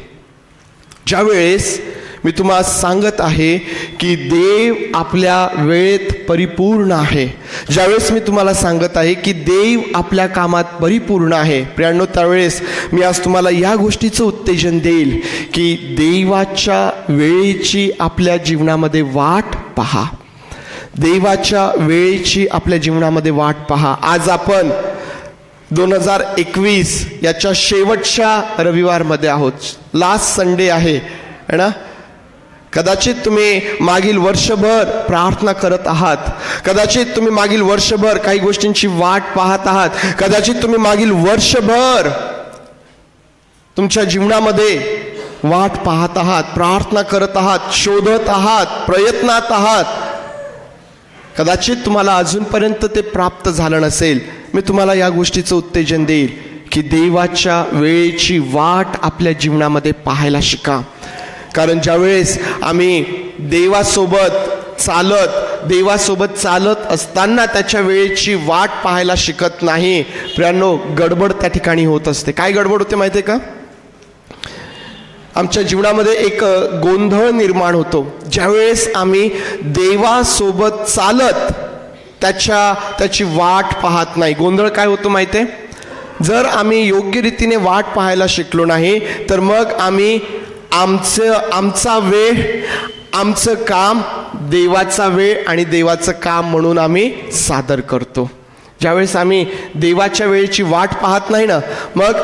ज्यावेळेस मी तुम्हाला सांगत आहे की देव आपल्या वेळेत परिपूर्ण आहे, ज्यावेळेस मी तुम्हाला सांगत आहे की देव आपल्या कामात परिपूर्ण आहे, प्रियांनो, त्यावेळेस मी आज तुम्हाला या गोष्टीचं उत्तेजन देईल की देवाच्या वेळेची आपल्या जीवनामध्ये वाट पहा. देवाच्या वेळेची आपल्या जीवनामध्ये वाट पहा. आज आपण 2021 याच्या शेवटच्या रविवारमध्ये आहोत. लास्ट संडे आहे ना. कदाचित तुम्ही मागील वर्षभर प्रार्थना करत आहात, कदाचित तुम्ही मागील वर्षभर काही गोष्टींची वाट पाहत आहात, कदाचित तुम्ही मागील वर्षभर तुमच्या जीवनामध्ये वाट पाहत आहात, प्रार्थना करत आहात, शोधत आहात, प्रयत्नात आहात. कदाचित तुम्हाला अजूनपर्यंत ते प्राप्त झालं नसेल. मी तुम्हाला या गोष्टीचं उत्तेजन देईल की देवाच्या वेळेची वाट आपल्या जीवनामध्ये पाहायला शिका. कारण ज्यावेळेस आम्ही देवासोबत चालत असताना त्याच्या वेळेची वाट पाहायला शिकत नाही, प्रियांनो, गडबड त्या ठिकाणी होत असते. काय गडबड होते माहिती आहे का? आमच्या जीवनामध्ये एक गोंधळ निर्माण होतो ज्यावेळेस आम्ही देवासोबत चालत त्याची वाट पाहत नाही. गोंधळ काय होतो माहिती आहे? जर आम्ही योग्य रीतीने वाट पाहायला शिकलो नाही तर मग आम्ही आमचा वेळ, आमचं काम देवाचा वेळ आणि देवाचं काम म्हणून आम्ही सादर करतो. ज्यावेळेस आम्ही देवाच्या वेळेची वाट पाहत नाही ना, मग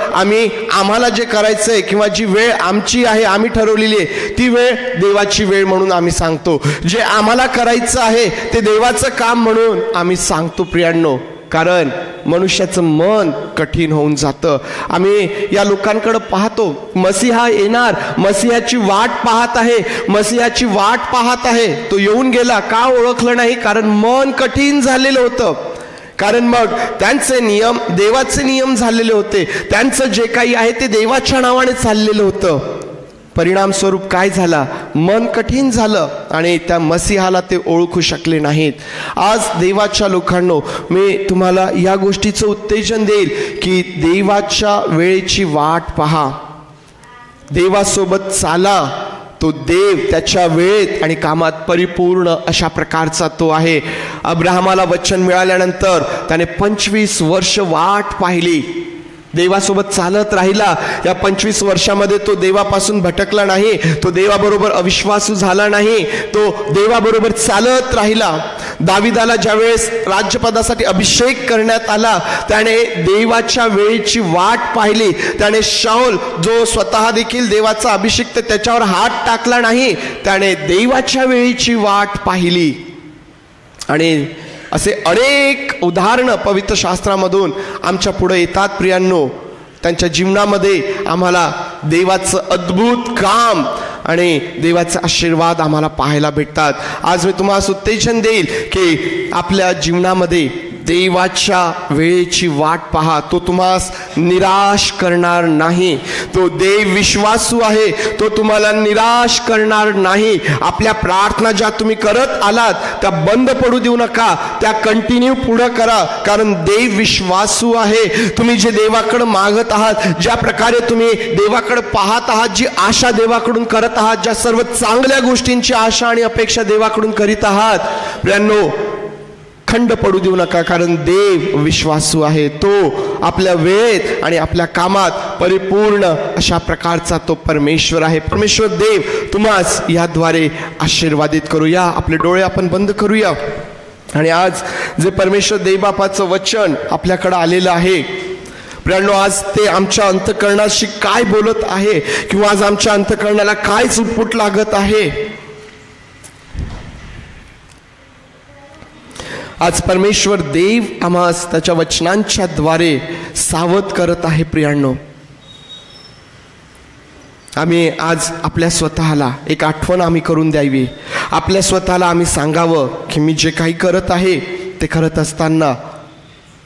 आम्हाला जे करायचं आहे किंवा जी वेळ आमची आहे, आम्ही ठरवलेली आहे, ती वेळ देवाची वेळ म्हणून आम्ही सांगतो. जे आम्हाला करायचं आहे ते देवाचं काम म्हणून आम्ही सांगतो प्रियांनो. कारण मनुष्याचं मन कठीण होऊन जातं. आम्ही या लोकांकडे पाहतो, मसीहा येणार, मसीहाची वाट पाहत आहे, मसीहाची वाट पाहत आहे. तो येऊन गेला, का ओळखलं नाही? कारण मन कठीण झालेलं होतं. कारण मग त्यांचे नियम देवाचे नियम झालेले होते, त्यांचं जे काही आहे ते देवाच्या नावाने चाललेलं होतं. परिणाम स्वरूप काय झाला? मन कठीण झालं आणि त्या मसीहाला ते ओळखू शकले नाहीत. आज देवाच्या लोकांनो, मी तुम्हाला या गोष्टीचं उत्तेजन देईल की देवाच्या वेळेची वाट पहा, देवासोबत चाला. तो देव त्याच्या वेळेत आणि कामात परिपूर्ण अशा प्रकारचा तो आहे. अब्राहमाला वचन मिळाल्यानंतर त्याने 25 वर्ष वाट पाहिली, देवासोबत चालत राहिला. या 25 वर्षामध्ये तो देवापासून भटकला नाही, तो देवाबरोबर अविश्वासू झाला नाही, तो देवाबरोबर चालत राहिला. दाविदाला ज्यावेळेस राज्यपदासाठी अभिषेक करण्यात आला, त्याने देवाच्या वेळेची वाट पाहिली. त्याने शाऊल, जो स्वतः देखील देवाचा अभिषिक्त, त्याच्यावर हात टाकला नाही, त्याने देवाच्या वेळेची वाट पाहिली. आणि असे अनेक उदाहरणं पवित्र शास्त्रामधून आमच्या पुढे येतात प्रियांनो. त्यांच्या जीवनामध्ये आम्हाला देवाचं अद्भुत काम आणि देवाचे आशीर्वाद आम्हाला पाहायला भेटतात. आज मी तुम्हाला उत्तेजन देईल की आपल्या जीवनामध्ये देवाच्या वेळेची वाट पहा. तो तुम्हास निराश करणार नाही. तो देव विश्वासू आहे, तो तुम्हाला निराश करणार नाही. आपल्या प्रार्थना ज्या तुम्ही करत आलात त्या बंद पडू देऊ नका, त्या कंटिन्यू पुढं करा. कारण देव विश्वासू आहे. तुम्ही जे देवाकडे मागत आहात, ज्या प्रकारे तुम्ही देवाकडे पाहत आहात, जी आशा देवाकडून करत आहात, ज्या सर्व चांगल्या गोष्टींची आशा आणि अपेक्षा देवाकडून करीत आहात, प्रियांनो, खंड पडू देऊ नका. कारण देव विश्वासू आहे. तो आपल्या वेळेत आणि आपल्या कामात परिपूर्ण अशा प्रकारचा तो परमेश्वर आहे. परमेश्वर देव तुम्हास याद्वारे आशीर्वादित करूया. आपले डोळे आपण बंद करूया आणि आज जे परमेश्वर देवबापाचं वचन आपल्याकडे आलेलं आहे, प्रियांनो, आज ते आमच्या अंतःकरणाशी काय बोलत आहे किंवा आज आमच्या अंतःकरणाला काय चुटपुट लागत आहे. आज परमेश्वर देव आम्हास त्याच्या वचनांच्या द्वारे सावध करत आहे. प्रियांनो, आम्ही आज आपल्या स्वतःला एक आठवण आम्ही करून द्यावी. आपल्या स्वतःला आम्ही सांगावं की मी जे काही करत आहे ते करत असताना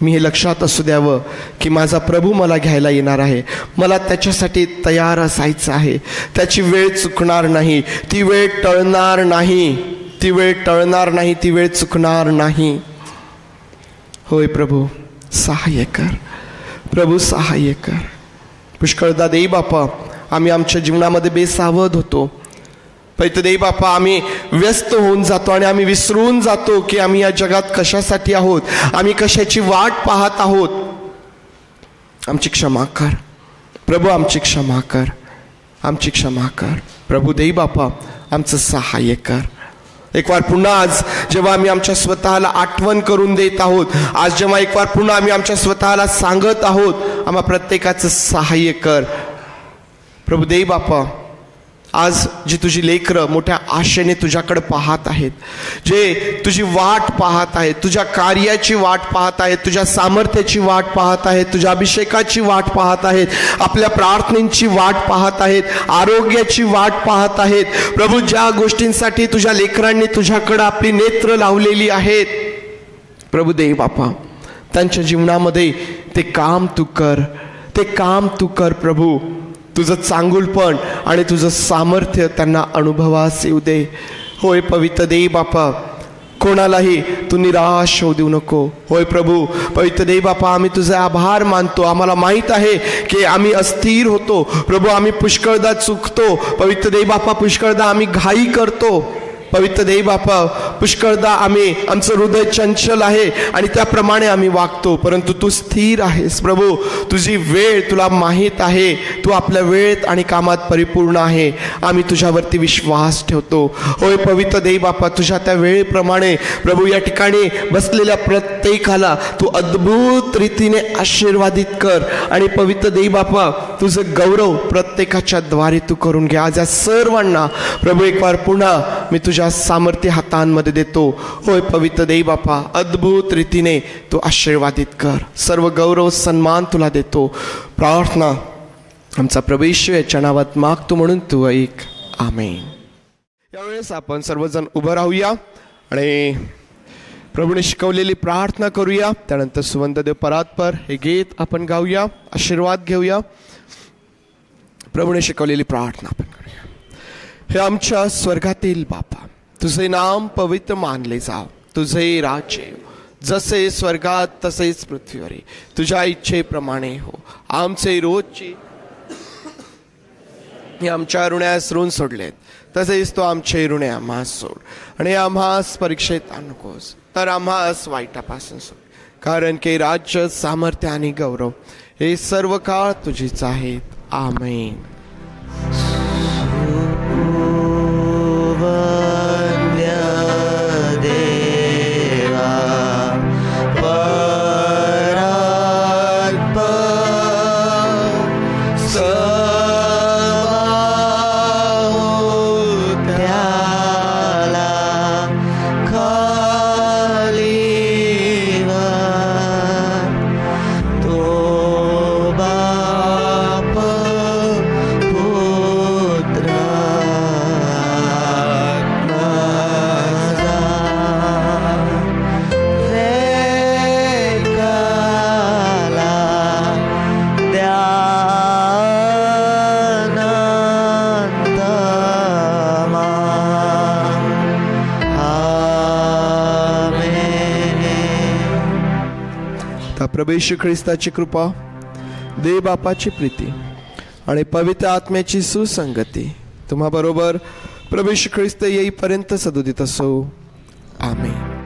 मी हे लक्षात असू द्यावं की माझा प्रभू मला घ्यायला येणार आहे. मला त्याच्यासाठी तयार असायचं आहे. त्याची वेळ चुकणार नाही, ती वेळ टळणार नाही, ती वेळ टळणार नाही, ती वेळ चुकणार नाही. होय प्रभू सहाय्य कर, प्रभू सहाय्य कर. पुष्कळदा देई बापा, आम्ही आमच्या जीवनामध्ये बेसावध होतो. पैत देई बापा, आम्ही व्यस्त होऊन जातो आणि आम्ही विसरून जातो की आम्ही या जगात कशासाठी आहोत, आम्ही कशाची वाट पाहत आहोत. आमची क्षमा कर प्रभू, आमची क्षमा कर, आमची क्षमा कर प्रभू. देई बापा, आमचं सहाय्य कर. एक वार पुन्हा आज जेव्हा आम्ही आमच्या स्वतःला आठवण करून देत आहोत, आज जेव्हा एक वार पुन्हा आम्ही आमच्या स्वतःला सांगत आहोत, आम्हा प्रत्येकाचं सहाय्य कर प्रभू. देई बापा, आज जी तुझी लेकरं मोठ्या आशेने तुझ्याकडे पाहत आहेत, जे तुझी वाट पाहत आहेत, तुझ्या कार्याची वाट पाहत आहेत, तुझ्या सामर्थ्याची वाट पाहत आहेत, तुझ्या अभिषेकाची वाट पाहत आहेत, आपल्या प्रार्थनेची वाट पाहत आहेत, आरोग्याची वाट पाहत आहेत. प्रभू, ज्या गोष्टींसाठी तुझ्या लेकरांनी तुझ्याकडे आपली नेत्र लावलेली आहेत, प्रभू देव बापा, त्यांच्या जीवनामध्ये ते काम तू कर, ते काम तू कर प्रभू. तुझं चांगुलपण आणि तुझं सामर्थ्य त्यांना अनुभवास येऊ दे. होय पवित्र देई बापा, कोणालाही तू निराश होऊ देऊ नको. होय प्रभू पवित्र देई बापा, आम्ही तुझे आभार मानतो. आम्हाला माहीत आहे की आम्ही अस्थिर होतो प्रभू, आम्ही पुष्कळदा चुकतो पवित्र देई बापा, पुष्कळदा आम्ही घाई करतो पवित्र देई बापा. पुष्कळदा आम्ही आमचं हृदय चंचल आहे आणि त्याप्रमाणे आम्ही वागतो, परंतु तू स्थिर आहेस प्रभू. तुझी वेळ तुला माहीत आहे. तू आपल्या वेळेत आणि कामात परिपूर्ण आहे. आम्ही तुझ्यावरती विश्वास ठेवतो. होय पवित्र देव बापा, तुझ्या त्या वेळेप्रमाणे प्रभू या ठिकाणी बसलेल्या प्रत्येकाला तू अद्भुत रीतीने आशीर्वादित कर आणि पवित्र देव बापा तुझं गौरव प्रत्येकाच्या द्वारे तू करून घे. आज या सर्वांना प्रभू एक बार पुन्हा मी तुझ्या सामर्थ्य हातांमध्ये देतो. होय पवित्र देव बापा, अद्भुत रीतीने तू आशीर्वादित कर. सर्व गौरव सन्मान तुला देतो. प्रार्थना आमचा प्रभू येशू याच्या नावात मागतो म्हणून तू ऐक. आमेन. यावेळेस आपण सर्वजण उभं राहूया आणि प्रभूने शिकवलेली प्रार्थना करूया. त्यानंतर सुवंतदेव परात्पर हे गीत आपण गाऊया, आशीर्वाद घेऊया. प्रभूने शिकवलेली प्रार्थना आपण करूया. हे आमच्या स्वर्गातील बापा, तुझे नाम पवित्र मानले जाव. तुझे राज्य जसे स्वर्गात तसेच पृथ्वीवर तुझ्या इच्छेप्रमाणे हो. आमचे रोजची आमच्या ऋण्यास ऋण सोडलेत तसेच तो आमचे ऋणे आम्हास सोड आणि आम्हास परीक्षेत आणू नकोस, तर आम्हास वाईटापासून सोड. कारण की राज्य, सामर्थ्य आणि गौरव हे सर्व काळ तुझीच आहेत. आमेन. प्रभू येशू ख्रिस्ताची कृपा, देव बापाची प्रीती आणि पवित्र आत्म्याची सुसंगती तुम्हा बरोबर प्रभू येशू ख्रिस्त येईपर्यंत सदोदित असो. आमेन.